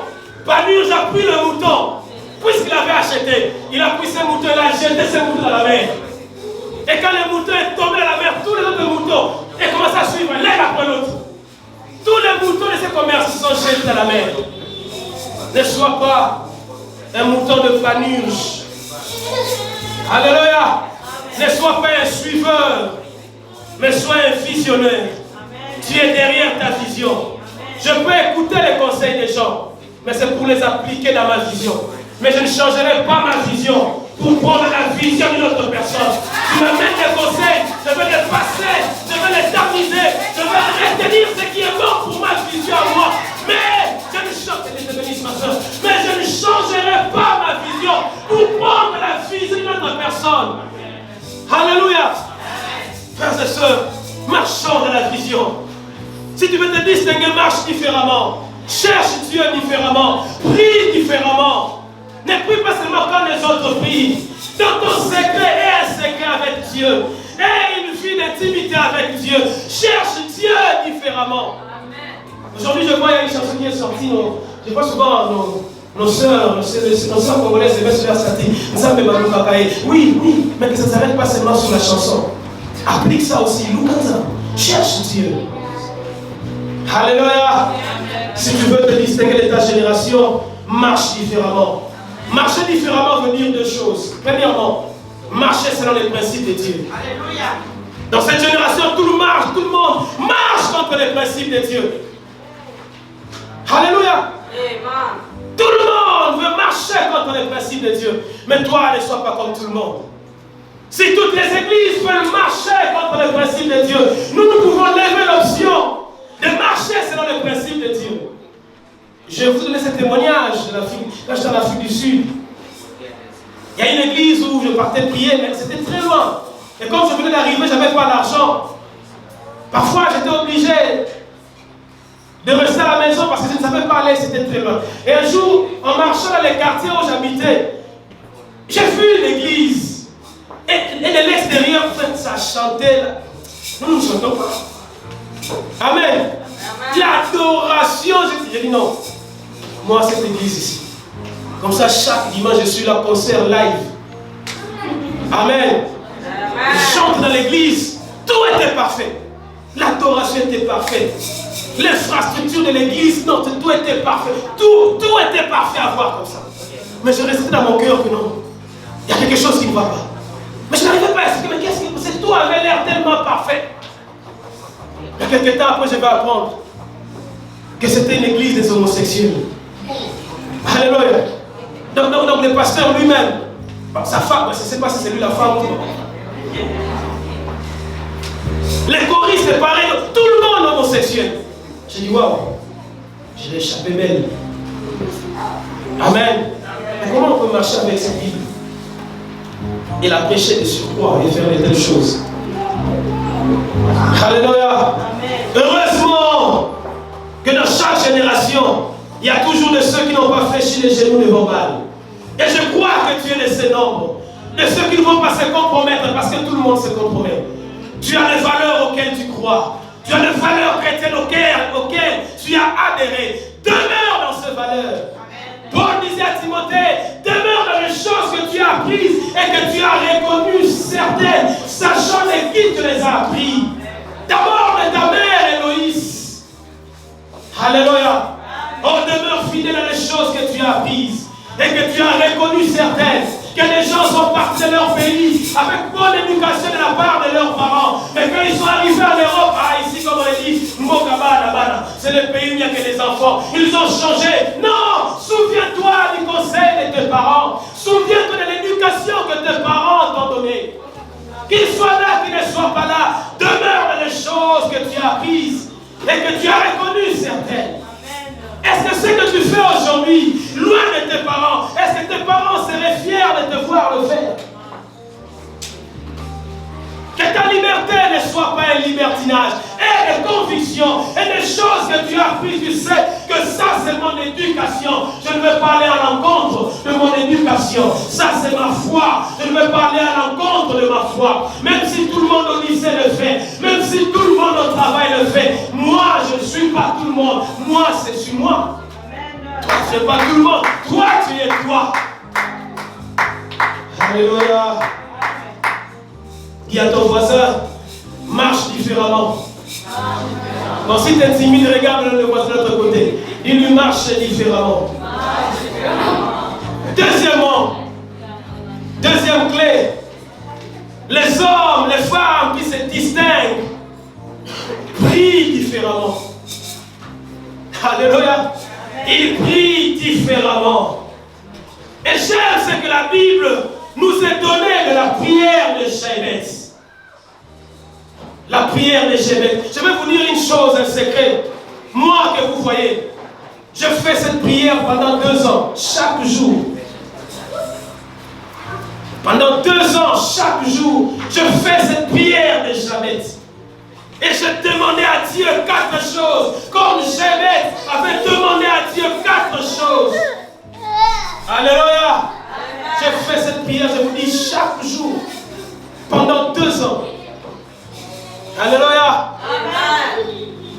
C: Panurge a pris le mouton. Puisqu'il avait acheté, il a pris ces moutons, il a jeté ces moutons dans la mer. Et quand le mouton est tombé dans la mer, tous les autres moutons ont commencé à suivre l'un après l'autre. Tous les moutons de ces commerces sont jetés dans la mer. Ne sois pas un mouton de Panurge. Alléluia. Ne sois pas un suiveur, mais sois un visionnaire. Tu es derrière ta vision. Je peux écouter les conseils des gens, mais c'est pour les appliquer dans ma vision. Mais je ne changerai pas ma vision pour prendre la vision d'une autre personne. Tu me mets des conseils, je veux les passer, je veux les tamiser, je veux retenir ce qui est bon pour ma vision à moi. soeur, marchons dans la vision. Si tu veux te distinguer, marche différemment. Cherche Dieu différemment. Prie différemment. Ne prie pas seulement comme les autres prient. Dans ton secret, aie un secret avec Dieu. Aie une vie d'intimité avec Dieu. Cherche Dieu différemment. Aujourd'hui, je vois, il y a une chanson qui est sortie. Je vois souvent nos sœurs congolaises, les sœurs Sati. Oui, mais que ça ne s'arrête pas seulement sur la chanson. Applique ça aussi. Cherche Dieu. Alléluia. Si tu veux te distinguer de ta génération, marche différemment. Marcher différemment veut dire deux choses. Premièrement, marcher selon les principes de Dieu. Alléluia. Dans cette génération, tout le monde marche contre les principes de Dieu. Alléluia. Amen. Tout le monde veut marcher contre les principes de Dieu. Mais toi, ne sois pas comme tout le monde. Si toutes les églises veulent marcher contre les principes de Dieu, nous pouvons lever l'option de marcher selon les principes de Dieu. Je vais vous donner ce témoignage de l'Afrique. Quand j'étais en Afrique du Sud, il y a une église où je partais prier, mais c'était très loin. Et comme je venais d'arriver, je n'avais pas d'argent. Parfois, j'étais obligé de rester à la maison parce que je ne savais pas aller, c'était très loin. Et un jour, en marchant dans les quartiers où j'habitais, j'ai vu l'église. Et de l'extérieur, ça chantait là. Nous ne chantons pas. Amen. L'adoration, j'ai dit non. Moi, cette église ici. Comme ça, chaque dimanche, je suis là, concert live. Amen. Je chante dans l'église. Tout était parfait. L'adoration était parfaite. L'infrastructure de l'église, non, tout était parfait. Tout était parfait à voir comme ça. Mais je restais dans mon cœur que non. Il y a quelque chose qui ne va pas. Mais je n'arrivais pas à expliquer, mais qu'est-ce que tout avait l'air tellement parfait. Il y a quelques temps après, je vais apprendre que c'était une église des homosexuels. Alléluia. Donc le pasteur lui-même, sa femme, je ne sais pas si c'est lui la femme ou non. Les choristes, c'est pareil, tout le monde homosexuel. J'ai dit, waouh, j'ai échappé belle. Amen. Mais comment on peut marcher avec cette Bible et la prêcher de surcroît et faire de telles choses? Alléluia. Heureusement que dans chaque génération, il y a toujours de ceux qui n'ont pas fléchi les genoux devant Baal. Et je crois que tu es de ces nombres, de ceux qui ne vont pas se compromettre parce que tout le monde se compromet. Tu as les valeurs auxquelles tu crois. Tu as les valeurs chrétiennes auxquelles tu as adhéré. Demeure dans ces valeurs. Paul disait à Timothée, demeure dans les choses que tu as apprises et que tu as reconnues certaines, sachant de qui tu les as appris. D'abord de ta mère Héloïse. Alléluia. Oh, demeure fidèle à les choses que tu as apprises et que tu as reconnues certaines. Que les gens sont partis de leur pays avec bonne éducation de la part de leurs parents. Mais quand ils sont arrivés en Europe, ici comme on le dit, c'est le pays où il n'y a que des enfants. Ils ont changé. Non, souviens-toi du conseil de tes parents. Souviens-toi de l'éducation que tes parents t'ont donnée. Qu'ils soient là, qu'ils ne soient pas là, demeure dans les choses que tu as apprises et que tu as reconnues certaines. Est-ce que ce que tu fais aujourd'hui, loin de tes parents, est-ce que tes parents seraient fiers de te voir le faire? Que ta liberté ne soit pas un libertinage, et des convictions, et des choses que tu as apprises, tu sais que ça c'est mon éducation. Je ne veux pas aller à l'encontre de mon éducation. Ça c'est ma foi. Je ne veux pas aller à l'encontre de ma foi. Même si tout le monde au lycée le fait, même si tout le monde au travail le fait, moi je ne suis pas tout le monde. Moi c'est sur moi. Toi tu n'es pas tout le monde. Toi tu es toi. Alléluia. Dis à ton voisin, marche différemment. Donc si tu es timide, regarde le voisin de l'autre côté. Il lui marche différemment. Deuxième clé, les hommes, les femmes qui se distinguent prient différemment. Alléluia. Ils prient différemment. Et j'aime ce que la Bible nous est donnée de la prière de Jabez. La prière de Jabez. Je vais vous dire une chose, un secret. Moi que vous voyez, je fais cette prière pendant 2 ans, chaque jour. Pendant 2 ans, chaque jour, je fais cette prière de Jabez. Et je demandais à Dieu 4 choses. Comme Jabez avait demandé à Dieu 4 choses. Alléluia. J'ai fait cette prière, je vous dis, chaque jour, pendant 2 ans. Alléluia.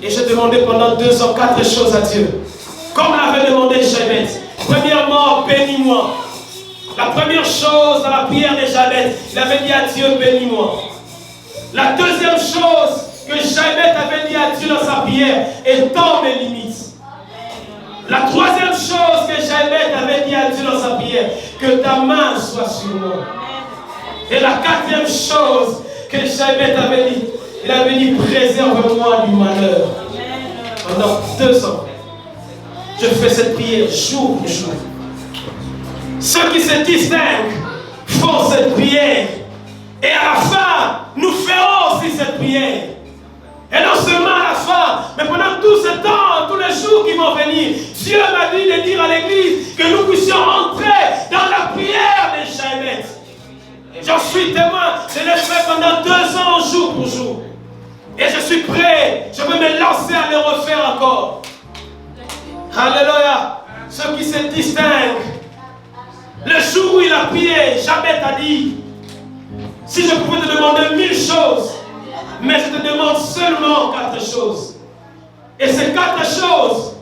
C: Et je demandais pendant 2 ans 4 choses à Dieu. Comme l'avait demandé Jabez. Premièrement, bénis-moi. La première chose dans la prière de Jabez, il avait dit à Dieu, bénis-moi. La deuxième chose que Jabez avait dit à Dieu dans sa prière, étends mes limites. La troisième chose que Jabez avait dit à Dieu dans sa prière, que ta main soit sur moi. Et la quatrième chose que Jabez avait dit, il avait dit, préserve-moi du malheur. Pendant 2 ans, je fais cette prière jour pour jour. Ceux qui se distinguent font cette prière. Et à la fin, nous ferons aussi cette prière. Et non seulement à la fin, mais pendant tout ce temps, tous les jours qui vont venir, Dieu m'a dit de dire à l'église que nous puissions entrer dans la prière de Jabez. J'en suis témoin, je l'ai fait pendant 2 ans, jour pour jour. Et je suis prêt, je veux me lancer à le refaire encore. Alléluia. Ceux qui se distinguent. Le jour où il a prié, Jabez a dit, si je pouvais te demander 1000 choses, mais je te demande seulement 4 choses. Et ces 4 choses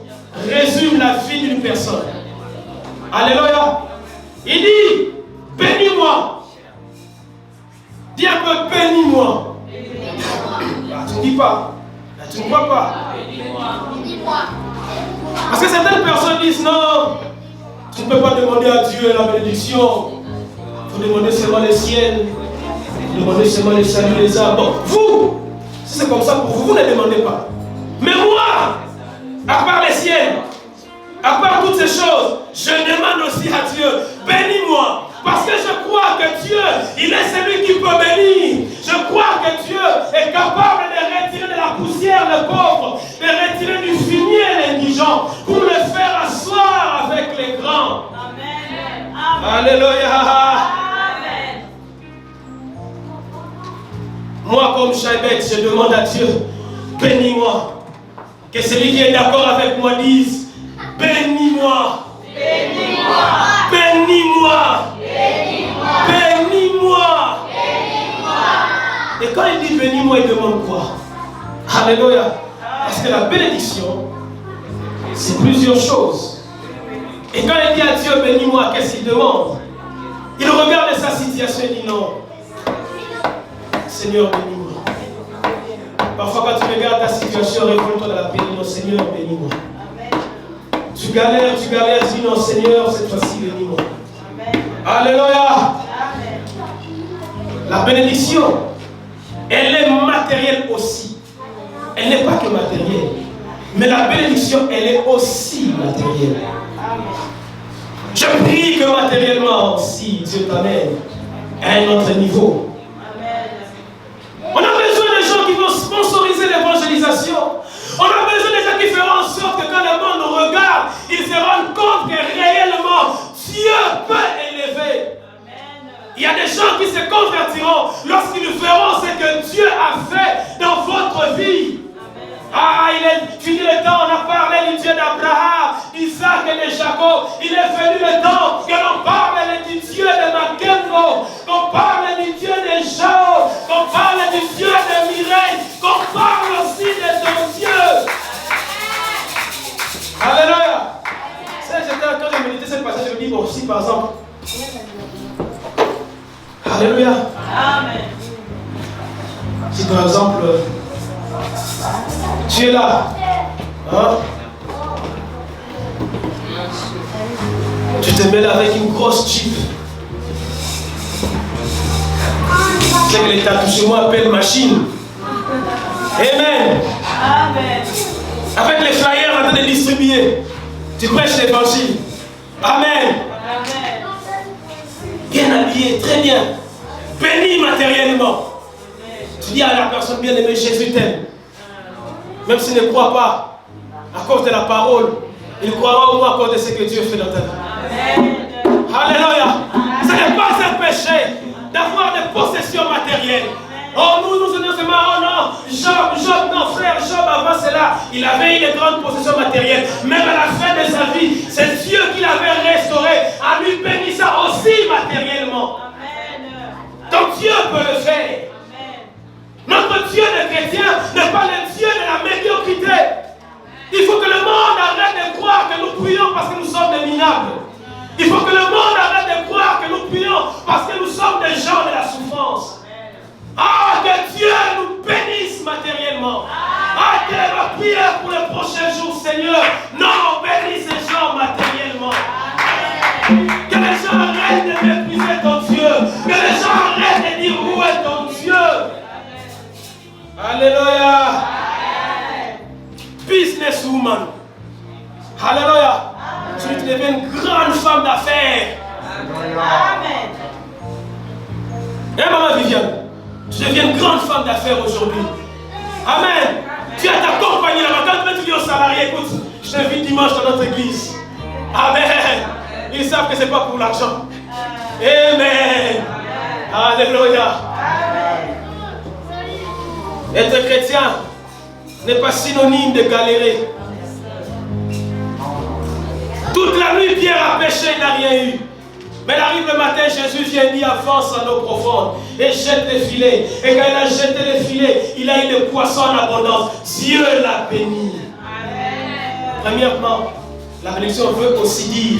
C: résument la vie d'une personne. Alléluia. Il dit, bénis-moi. Dis un peu, bénis-moi. Tu ne dis pas. Tu ne crois pas. Parce que certaines personnes disent, non, tu ne peux pas demander à Dieu la bénédiction. Il faut demander seulement les siennes. Il faut demander seulement les saluts des âmes. Bon, vous, si c'est comme ça pour vous, vous ne demandez pas. Mais moi, à part les siennes, à part toutes ces choses, je demande aussi à Dieu, bénis-moi. Parce que je crois que Dieu, il est celui qui peut bénir. Je crois que Dieu est capable de retirer de la poussière le pauvre, de retirer du fumier l'indigent, pour le faire asseoir avec les grands. Amen. Amen. Alléluia. Amen. Moi, comme Jabez, je demande à Dieu, bénis-moi. Que celui qui est d'accord avec moi dise, bénis-moi. Bénis-moi. Bénis-moi. Bénis-moi. Bénis-moi. Et quand il dit bénis-moi, il demande quoi? Alléluia. Parce que la bénédiction, c'est plusieurs choses. Et quand il dit à Dieu bénis-moi, qu'est-ce qu'il demande? Il regarde sa situation et dit non. Seigneur, bénis-moi. Parfois quand tu regardes ta situation, réponds-toi dans la prière, non Seigneur, bénis-moi. Tu galères, dis non Seigneur, cette fois-ci, bénis-moi. Alléluia. La bénédiction, elle est matérielle aussi. Elle n'est pas que matérielle. Mais la bénédiction, elle est aussi matérielle. Je prie que matériellement aussi, Dieu t'amène à un autre niveau. On a besoin de gens qui vont sponsoriser l'évangélisation. On a besoin de gens qui feront en sorte que quand le monde nous regarde, ils se rendent compte que réellement, Dieu peut élever. Il y a des gens qui se convertiront lorsqu'ils verront ce que Dieu a fait dans votre vie. Ah, il est fini le temps, on a parlé du Dieu d'Abraham, d'Isaac et de Jacob. Il est venu le temps que l'on parle du Dieu de Makengo, qu'on parle du Dieu de Jao, qu'on parle du Dieu de Mireille, qu'on parle aussi de ton Dieu. Alléluia. Quand je méditais cette passage, je me dis, bon, si par exemple, alléluia. Amen. Si par exemple, tu es là, hein? Tu te mets là avec une grosse Jeep. C'est que l'État chez moi appelle machine. Amen. Amen. Avec les flyers en train de distribuer, tu prêches l'évangile. Amen. Amen. Bien habillé, très bien. Béni matériellement. Tu dis à la personne bien aimée, Jésus t'aime. Même s'il ne croit pas, à cause de la parole, il croira au moins à cause de ce que Dieu fait dans ta vie. Amen. Alléluia. Ce n'est pas un péché d'avoir des possessions matérielles. Oh, nous seulement, oh non, Job grandes possessions matérielles. Même à la fin de sa vie, c'est Dieu qui l'avait restauré en lui bénissant aussi matériellement. Donc Dieu peut le faire. Notre Dieu de chrétien n'est pas le Dieu de la médiocrité. Il faut que le monde arrête de croire que nous prions parce que nous sommes des minables. Il faut que le monde arrête de croire que nous prions parce que nous sommes des gens de la souffrance. Ah, que Dieu nous bénisse matériellement. Ah, quelle est ma prière pour les prochains jours, Seigneur? Non, bénis ces gens matériellement. Que les gens arrêtent de mépriser ton Dieu. Que les gens arrêtent de dire où est ton Dieu. Alléluia. Businesswoman. Alléluia. Tu deviens une grande femme d'affaires. Amen. Et maman Viviane, tu deviens une grande femme d'affaires aujourd'hui. Amen. Tu as ta compagnie là-bas. Quand tu dis aux salariés, écoute, je t'invite dimanche dans notre église. Amen. Ils savent que ce n'est pas pour l'argent. Amen. Alléluia. Être chrétien n'est pas synonyme de galérer. Toute la nuit, Pierre a péché, il n'a rien eu. Mais il arrive le matin, Jésus vient et dit avance en eau profonde et jette les filets. Et quand il a jeté les filets, il a eu des poissons en abondance. Dieu l'a béni. Premièrement, la bénédiction veut aussi dire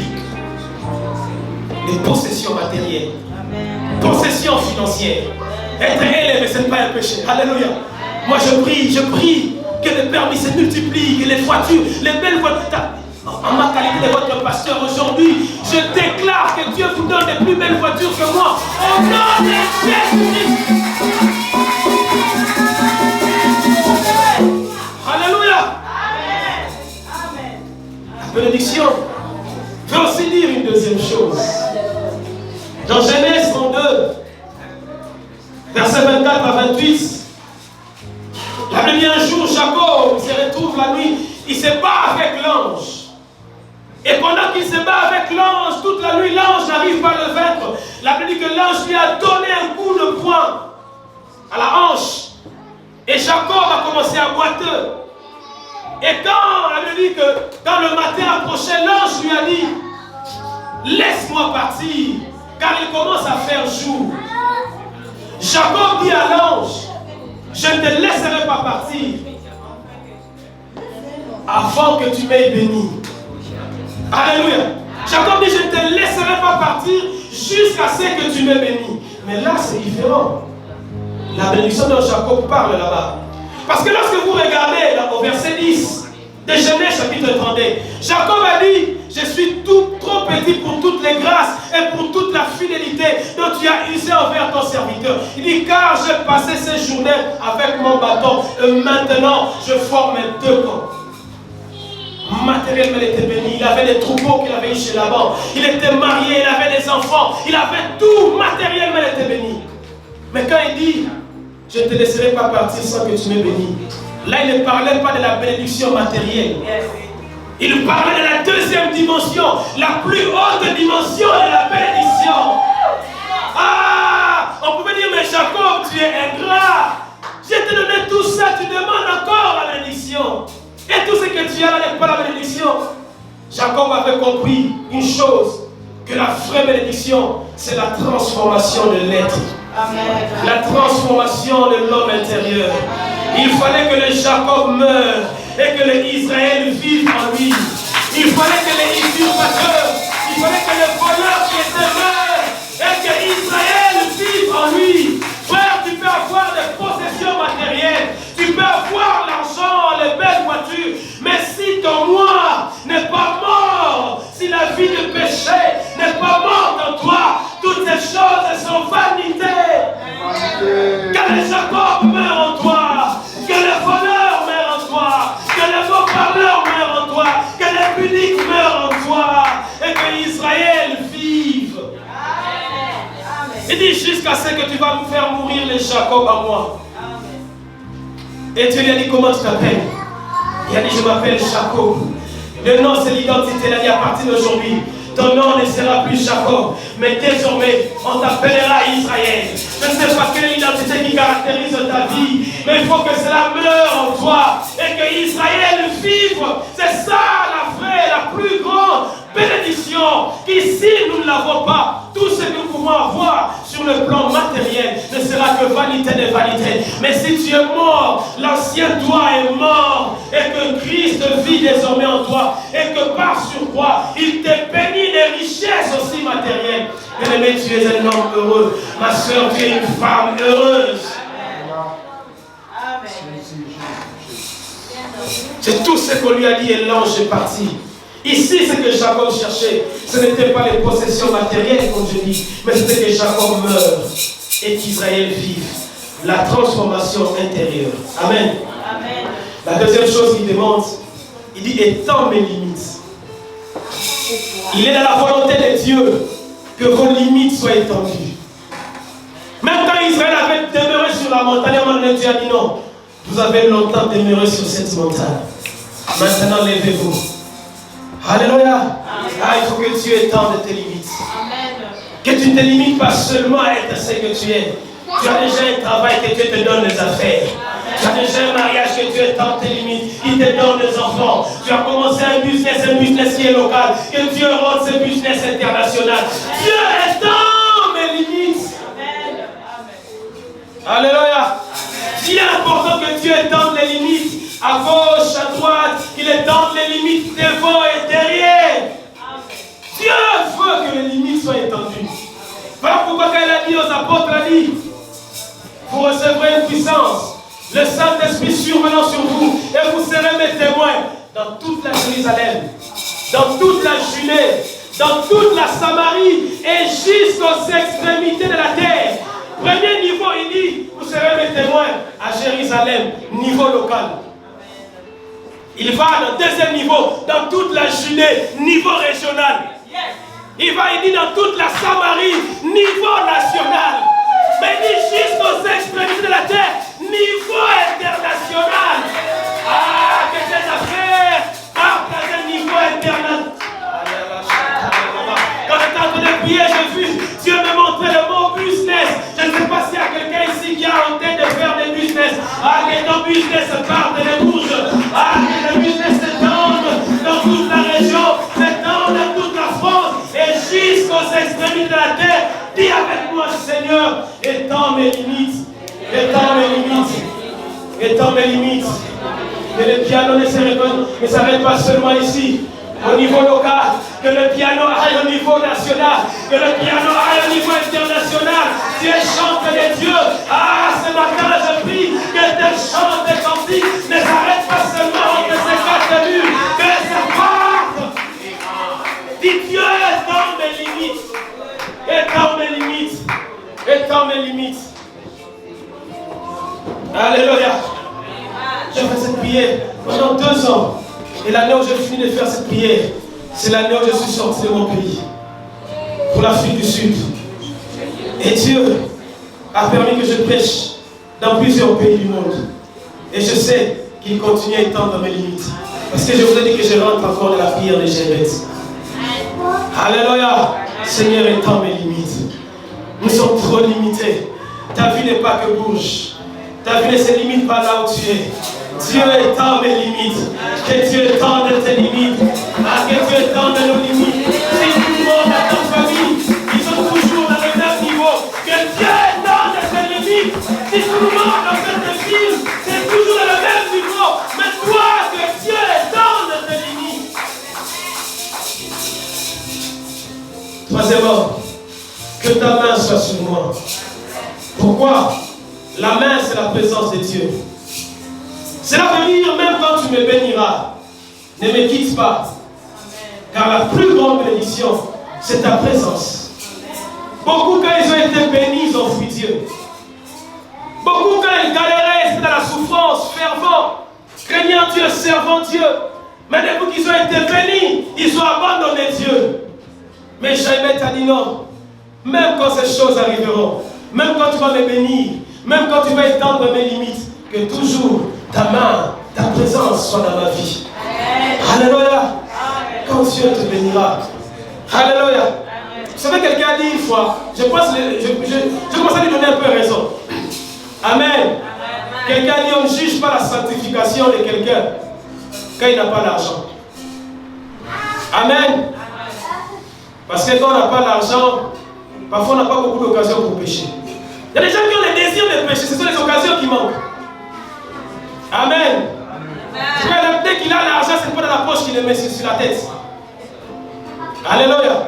C: des possessions matérielles, possessions financières. Être élevé, ce n'est pas un péché. Alléluia. Moi je prie que les permis se multiplient, que les voitures, les belles voitures. En ma qualité de votre pasteur aujourd'hui, je déclare que Dieu vous donne des plus belles voitures que moi. Au nom de Jésus-Christ. Alléluia. La bénédiction veut aussi dire une deuxième chose. Dans Genèse 32, versets 24 à 28, la Bible dit un jour, Jacob se retrouve la nuit, il se bat avec l'ange. Et pendant qu'il se bat avec l'ange, toute la nuit, l'ange n'arrive pas à le vaincre. La Bible dit que l'ange lui a donné un coup de poing à la hanche. Et Jacob a commencé à boiter. Et quand, la Bible dit que quand le matin approchait, l'ange lui a dit, laisse-moi partir, car il commence à faire jour. Jacob dit à l'ange, je ne te laisserai pas partir avant que tu m'aies béni. Alléluia. Jacob dit, je ne te laisserai pas partir jusqu'à ce que tu m'aies béni. Mais là, c'est différent. La bénédiction dont Jacob parle là-bas. Parce que lorsque vous regardez là, au verset 10 de Genèse chapitre 32, Jacob a dit, je suis trop petit pour toutes les grâces et pour toute la fidélité dont tu as usé envers ton serviteur. Il dit, car j'ai passé ces journées avec mon bâton et maintenant je forme deux camps. Matériellement, il était béni. Il avait des troupeaux qu'il avait eu chez Laban. Il était marié, il avait des enfants. Il avait tout. Matériellement, il était béni. Mais quand il dit, je ne te laisserai pas partir sans que tu m'aies béni. Là, il ne parlait pas de la bénédiction matérielle. Il parlait de la deuxième dimension. La plus haute dimension de la bénédiction. Ah, on pouvait dire, mais Jacob, tu es ingrat. Je t'ai donné tout ça, tu demandes encore la bénédiction. Et tout ce que tu as là n'est pas la bénédiction. Jacob avait compris une chose, que la vraie bénédiction, c'est la transformation de l'être. La transformation de l'homme intérieur. Il fallait que le Jacob meure et que le Israël vive en lui. Il fallait que les usurpateurs, il fallait que le voleur qui était meure et que Israël vive en lui. Frère, tu peux avoir des possessions matérielles, tu peux avoir l'argent, les belles voitures, mais si ton moi n'est pas mort, si la vie de péché n'est pas morte en toi, toutes ces choses sont vanité. Que les Jacob meurent en toi, que les voleurs meurent en toi, que les faux parleurs meurent en toi, que les pudiques meurent en toi, et que Israël vive. Il dit jusqu'à ce que tu vas me faire mourir les Jacob à moi. Et Dieu lui a dit, comment tu t'appelles? Il a dit, je m'appelle Jacob. Le nom, c'est l'identité. Il a dit, à partir d'aujourd'hui, Ton nom ne sera plus Jacob, mais désormais, on t'appellera Israël. Je ne sais pas quelle est l'identité qui caractérise ta vie, mais il faut que cela meure en toi et que Israël vive. C'est ça la vraie, la plus grande bénédiction. Qu'ici, nous ne l'avons pas. Tout ce que nous pouvons avoir sur le plan matériel ne sera que vanité de vanité. Mais si tu es mort, l'ancien toi est mort et que Christ vit désormais en toi et que par surcroît, il te bénit des richesses aussi matérielles. Bien-aimé, tu es un homme heureux. Ma soeur, tu es une femme heureuse. C'est tout ce qu'on lui a dit et l'ange est parti. Ici, ce que Jacob cherchait, ce n'était pas les possessions matérielles, comme je dis, mais c'était que Jacob meure et qu'Israël vive. La transformation intérieure. Amen. Amen. La deuxième chose qu'il demande, il dit étends mes limites. Il est dans la volonté de Dieu que vos limites soient étendues. Même quand Israël avait demeuré sur la montagne, à un moment donné, Dieu a dit non, vous avez longtemps demeuré sur cette montagne. Maintenant, levez-vous. Alléluia. Ah, il faut que Dieu étende tes limites. Amen. Que tu ne te limites pas seulement à être ce que tu es. Tu as déjà un travail que Dieu te donne des affaires. Tu as déjà un mariage que Dieu étend tes limites. Il te donne des enfants. Tu as commencé un business qui est local. Que Dieu rende ce business international. Dieu étend mes limites. Amen. Alléluia. Il est important que Dieu étende les limites. À gauche, à droite, il étend les limites devant et derrière. Dieu veut que les limites soient étendues. Voilà pourquoi quand il a dit aux apôtres, il a dit, vous recevrez une puissance, le Saint-Esprit survenant sur vous, et vous serez mes témoins dans toute la Jérusalem, dans toute la Judée, dans toute la Samarie et jusqu'aux extrémités de la terre. Premier niveau, il dit, vous serez mes témoins à Jérusalem, niveau local. Il va dans le deuxième niveau, dans toute la Judée, niveau régional. Il dit dans toute la Samarie, niveau national. Mais il dit jusqu'aux extrémités de la terre, niveau international. Ah, que tes affaires partent à un niveau international. Quand j'étais en train de prier, j'ai vu Dieu me montrer le mot business. Je ne sais pas s'il y a quelqu'un ici qui a en tête de faire des business. Ah, que ton business parte et bouge. Ah, que le business s'étende dans toute la région, s'étende dans toute la France et jusqu'aux extrémités de la terre. Dis avec moi, Seigneur, étends mes limites. Étends mes limites. Étends mes limites. Que le piano ne s'arrête pas seulement ici. Au niveau local, que le piano aille au niveau national, que le piano aille au niveau international. Tu es chanteur de Dieu. Ah, ce matin, je prie que tes chants, tes cantiques ne s'arrêtent pas seulement entre ces quatre murs, que ça parte. Dis Dieu, étends mes limites. Étends mes limites. Étends mes limites. Alléluia. J'ai fait cette prière pendant 2 ans. Et l'année où j'ai fini de faire cette prière, c'est l'année où je suis sorti de mon pays, pour l'Afrique du Sud. Et Dieu a permis que je prêche dans plusieurs pays du monde. Et je sais qu'il continue à étendre mes limites. Parce que je vous ai dit que je rentre encore dans la prière de Jabez. Alléluia. Seigneur, étends mes limites. Nous sommes trop limités. Ta vie n'est pas que bouge. Ta vie ne se limite pas là où tu es. Dieu étend mes limites. Que Dieu étende tes limites. Ah, que Dieu étende nos limites. Si tout le monde dans ta famille, ils sont toujours dans le même niveau. Que Dieu étende tes limites. Si tout le monde dans cette ville, c'est toujours dans le même niveau. Mais toi, que Dieu étende tes limites. Troisièmement, que ta main soit sur moi. Pourquoi? La main, c'est la présence de Dieu. Cela veut dire, même quand tu me béniras, ne me quitte pas. Car la plus grande bénédiction, c'est ta présence. Beaucoup, quand ils ont été bénis, ils ont fui Dieu. Beaucoup, quand ils galéraient, c'était dans la souffrance, fervent, craignant Dieu, servant Dieu. Mais depuis qu'ils ont été bénis, ils ont abandonné Dieu. Mais Jaïbet a dit non. Même quand ces choses arriveront, même quand tu vas me bénir, même quand tu vas étendre mes limites, que toujours ta main, ta présence soit dans ma vie. Alléluia. Quand Dieu te bénira, Alléluia. Vous savez, quelqu'un a dit une fois, je commence à lui donner un peu raison. Amen. Quelqu'un a dit, on ne juge pas la sanctification de quelqu'un quand il n'a pas l'argent. Amen. Parce que quand on n'a pas l'argent, parfois on n'a pas beaucoup d'occasions pour pécher. Il y a des gens qui ont le désir de pécher, ce sont les occasions qui manquent. Amen. Dès qu'il a l'argent, ce n'est pas dans la poche qu'il le met sur la tête. Alléluia.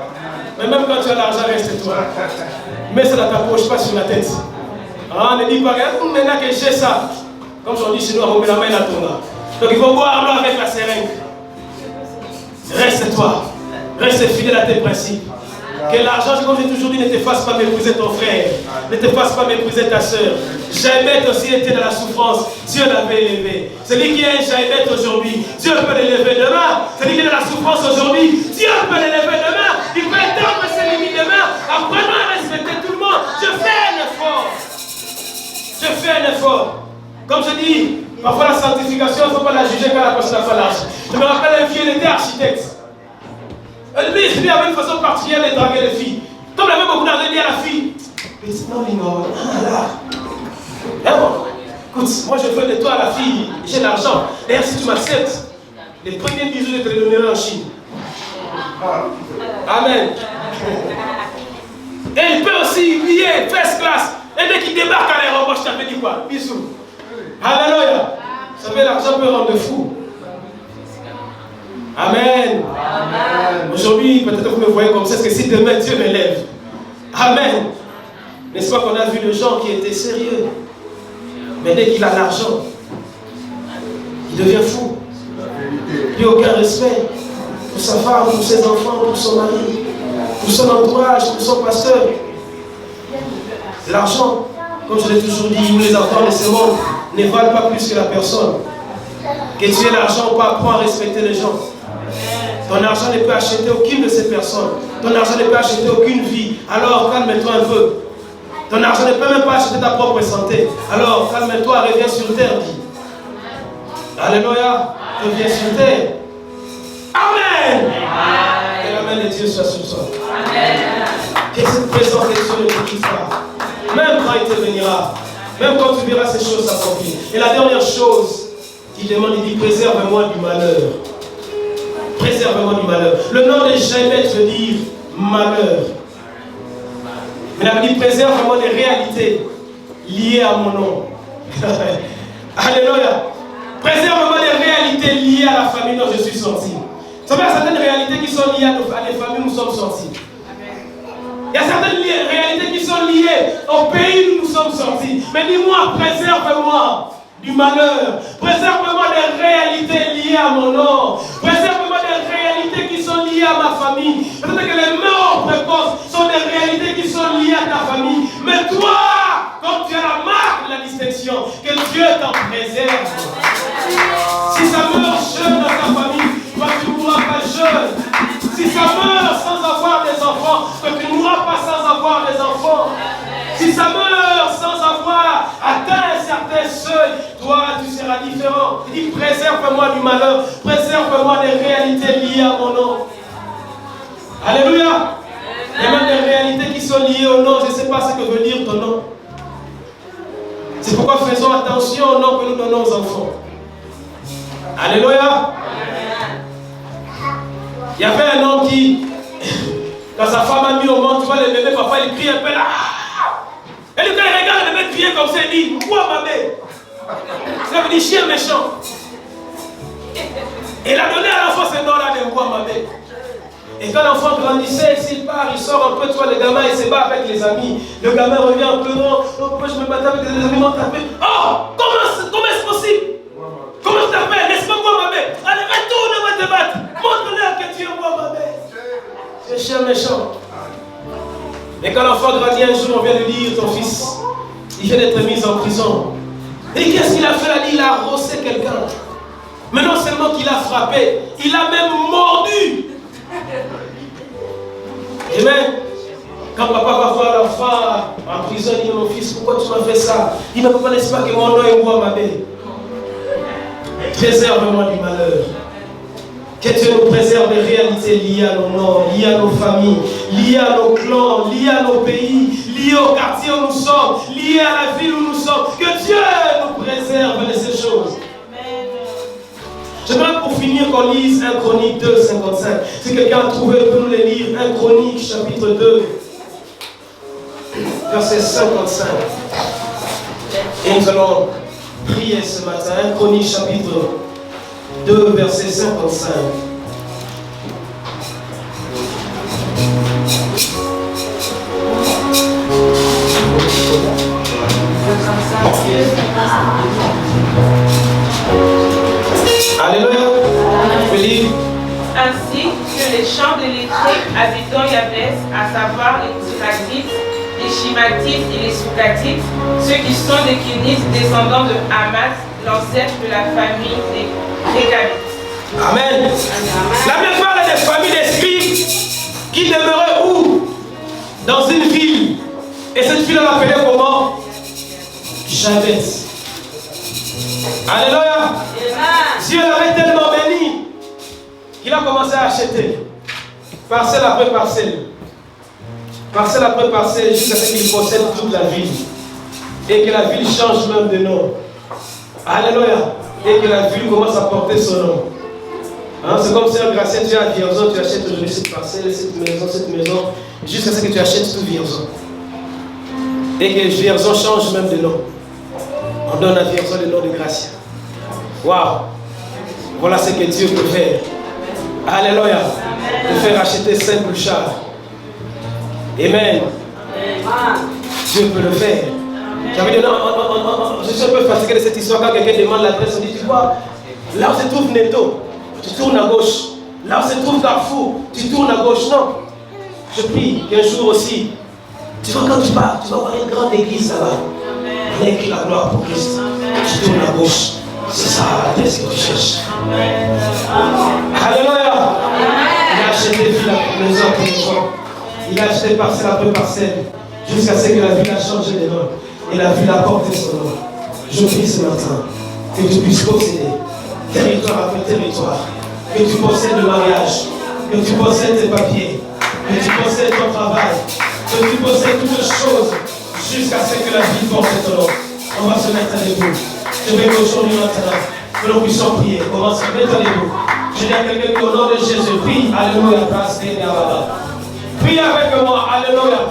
C: Mais même quand tu as l'argent, reste-toi. Mets ça dans ta poche, pas sur la tête. Ah, ne dis pas, maintenant que j'ai ça. Comme on dit chez nous, on met la main dans ton gars. Donc il faut boire l'eau avec la seringue. Reste-toi. Reste fidèle à tes principes. Que l'argent, comme j'ai toujours dit, ne te fasse pas mépriser ton frère. Ne te fasse pas mépriser ta soeur. Jaïbeth aussi était dans la souffrance. Dieu l'avait élevé. Celui qui est Jaïbeth aujourd'hui, Dieu peut l'élever demain. Celui qui est dans la souffrance aujourd'hui, Dieu peut l'élever demain. Il peut étendre ses limites demain. Apprenons à respecter tout le monde. Je fais un effort. Je fais un effort. Comme je dis, parfois la sanctification, il ne faut pas la juger quand la personne n'a pas l'argent. Je me rappelle un vieux, il était architecte. Lui, il avait une façon particulière de draguer les filles. Comme il avait beaucoup d'argent, il dit à la fille, mais non, Lino, là. Écoute, moi je fais de toi la fille, j'ai l'argent. D'ailleurs, si tu m'acceptes, les premiers bisous, je te les donnerai en Chine. Amen. Et il peut aussi lier first class. Et dès qu'il débarque à l'aéroport, je t'avais dit quoi? Bisous. Alléluia. Vous savez, l'argent peut rendre fou. Amen. Amen. Aujourd'hui, peut-être que vous me voyez comme ça, parce que si demain Dieu m'élève. Amen. N'est-ce pas qu'on a vu des gens qui étaient sérieux, mais dès qu'il a l'argent, il devient fou. Il n'a aucun respect pour sa femme, pour ses enfants, pour son mari, pour son entourage, pour son pasteur. L'argent, comme je l'ai toujours dit, les enfants de ce monde ne valent pas plus que la personne. Que tu aies l'argent ou pas, apprends à respecter les gens. Ton argent ne peut acheter aucune de ces personnes. Ton argent ne peut acheter aucune vie. Alors calme-toi un peu. Ton argent ne peut même pas acheter ta propre santé. Alors calme-toi, reviens sur terre. Dis. Alléluia. Reviens sur terre. Amen. Et l'amen de Dieu soit sur toi. Amen. Que cette présence de Dieu ne te quitte pas. Même quand il te bénira. Même quand tu verras ces choses s'accomplir. Et la dernière chose qu'il demande, il dit, préserve-moi du malheur. Préserve-moi du malheur. Le nom de Jaïbeth veut dire malheur. Mais il a dit, préserve-moi des réalités liées à mon nom. Alléluia. Préserve-moi des réalités liées à la famille dont je suis sorti. Vous savez, il y a certaines réalités qui sont liées à les familles où nous sommes sortis. Il y a certaines réalités qui sont liées au pays où nous sommes sortis. Mais dis-moi, préserve-moi du malheur. Préserve-moi des réalités liées à mon nom. Préserve-moi des réalités qui sont liées à ma famille. Peut-être que les morts précoces sont des réalités qui sont liées à ta famille. Mais toi, comme tu as la marque de la distinction, que Dieu t'en préserve. Si ça meurt jeune dans ta famille, toi tu ne mourras pas jeune. Si ça meurt sans avoir des enfants, toi tu ne mourras pas sans avoir des enfants. Si ça meurt sans avoir atteint un certain seuil, toi tu seras différent. Il dit, préserve-moi du malheur, préserve-moi des réalités liées à mon nom. Alléluia. Il y a même des réalités qui sont liées au nom. Je ne sais pas ce que veut dire ton nom. C'est pourquoi faisons attention au nom que nous donnons aux enfants. Alléluia. Il y avait un homme qui, quand sa femme a mis au monde, tu vois le bébé, papa il crie un peu là. Et lui, quand il regarde le bébé crier comme ça, il dit, quoi ma bébé? Ça veut dire chien méchant. Et il a donné à l'enfant ce nom-là de quoi ma bébé. Et quand l'enfant grandissait, s'il part, il sort un peu, tu vois, le gamin, il se bat avec les amis. Le gamin revient en pleurant. Oh, pourquoi je me battais avec les amis, m'ont tapé. Oh, comment est-ce possible? Comment tu t'appelles? Laisse-moi voir ma bébé. Allez, retourne, on va te battre. Montre-leur que tu es moi, ma bébé. C'est chien méchant. Mais quand l'enfant grandit un jour, on vient de dire, ton fils, il vient d'être mis en prison. Et qu'est-ce qu'il a fait là? Il a rossé quelqu'un. Mais non seulement qu'il a frappé, il a même mordu. Amen. Quand papa va voir l'enfant en prison, il dit, mon fils, pourquoi tu m'as fait ça? Il dit, papa, n'est-ce pas que mon nom est moi, ma belle? Préserve-moi du malheur. Que Dieu nous préserve des réalités liées à nos noms, liées à nos familles, liées à nos clans, liées à nos pays, liées au quartier où nous sommes, liées à la ville où nous sommes. Que Dieu nous préserve de ces choses. J'aimerais pour finir qu'on lise 1 Chronique 2, 55. Si quelqu'un a trouvé, peut nous les lire. 1 Chronique chapitre 2, verset 55. Et nous allons prier ce matin. 1 Chronique chapitre 2, verset 55. Alléluia. Philippe.
D: Ainsi que les champs de lettrés habitant Yabès, à savoir les Tzratites, les Shimatites et les Soukatites, ceux qui sont des Kénites, descendants de Hamas, l'ancêtre de la famille des Récabites.
C: Amen. La plupart des familles des scribes qui demeuraient où? Dans une ville. Et cette ville on l'appelait comment? Jabès. Alléluia. Dieu l'avait tellement béni qu'il a commencé à acheter parcelle après parcelle. Parcelle après parcelle jusqu'à ce qu'il possède toute la ville. Et que la ville change même de nom. Alléluia. Et que la ville commence à porter son nom. Hein, c'est comme si un gracier, tu as Vierzon, tu achètes aujourd'hui cette parcelle, cette maison, jusqu'à ce que tu achètes tout Vierzon. Et que Vierzon change même de nom. On donne à Vierzon le nom de Gracia. Waouh! Voilà ce que Dieu peut faire. Alléluia! De faire acheter simple char. Amen. Dieu peut le faire. J'avais dit, je suis un peu fatigué de cette histoire. Quand quelqu'un demande l'adresse, on dit, tu vois, là où se trouve Neto, tu tournes à gauche. Là où se trouve Carrefour, tu tournes à gauche. Non. Je prie qu'un jour aussi, tu vois, quand tu pars, tu vas voir une grande église là-bas. Avec la gloire pour Christ. Tu tournes à gauche. C'est ça l'adresse que tu cherches. Alléluia. Il a acheté la maison pour les gens. Il a acheté parcelle après parcelle. Jusqu'à ce que la ville a changé de nom. Et la ville a porté son nom. Je prie ce matin que tu puisses posséder territoire après territoire. Que tu possèdes le mariage. Que tu possèdes tes papiers. Que tu possèdes ton travail. Que tu possèdes toutes les choses. Jusqu'à ce que la vie porte ton nom. On va se mettre à debout. Je vais aujourd'hui maintenant que nous puissions prier. Commence à mettre à debout. Je dis à quelqu'un qui au nom de Jésus, prie. Alléluia. Prie avec moi. Alléluia.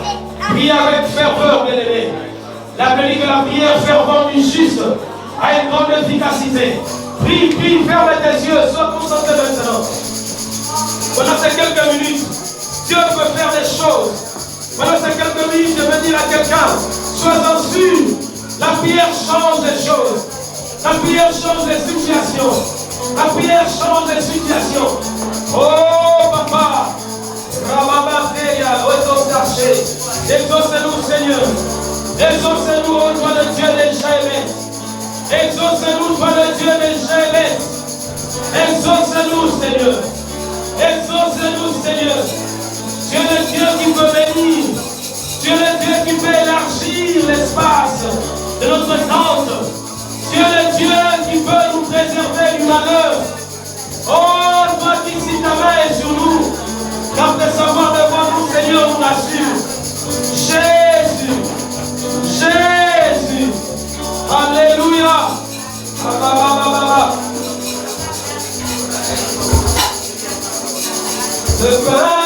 C: Prie avec ferveur, bien-aimé. La Bible dit que la prière fervente du juste a une grande efficacité. Prie, prie, ferme tes yeux. Sois concentré maintenant. Pendant ces quelques minutes, Dieu peut faire des choses. Pendant ces quelques minutes, je veux dire à quelqu'un, sois-en sûr, la prière change des choses. La prière change des situations. La prière change des situations. Oh papa, exauce-nous Seigneur. Exauce-nous au nom de Dieu des Jésus. Exauce-nous au nom de Dieu des Jésus. Exauce-nous Seigneur. Exauce-nous Seigneur. Tu es le Dieu qui peut bénir. Tu es le Dieu qui peut élargir l'espace de notre tente. Tu es le Dieu qui peut nous préserver du malheur. Oh, toi qui si ta main est sur nous, car tes savoir devant nous, Seigneur, nous rassure. Jésus, Jésus, Alléluia. Le pain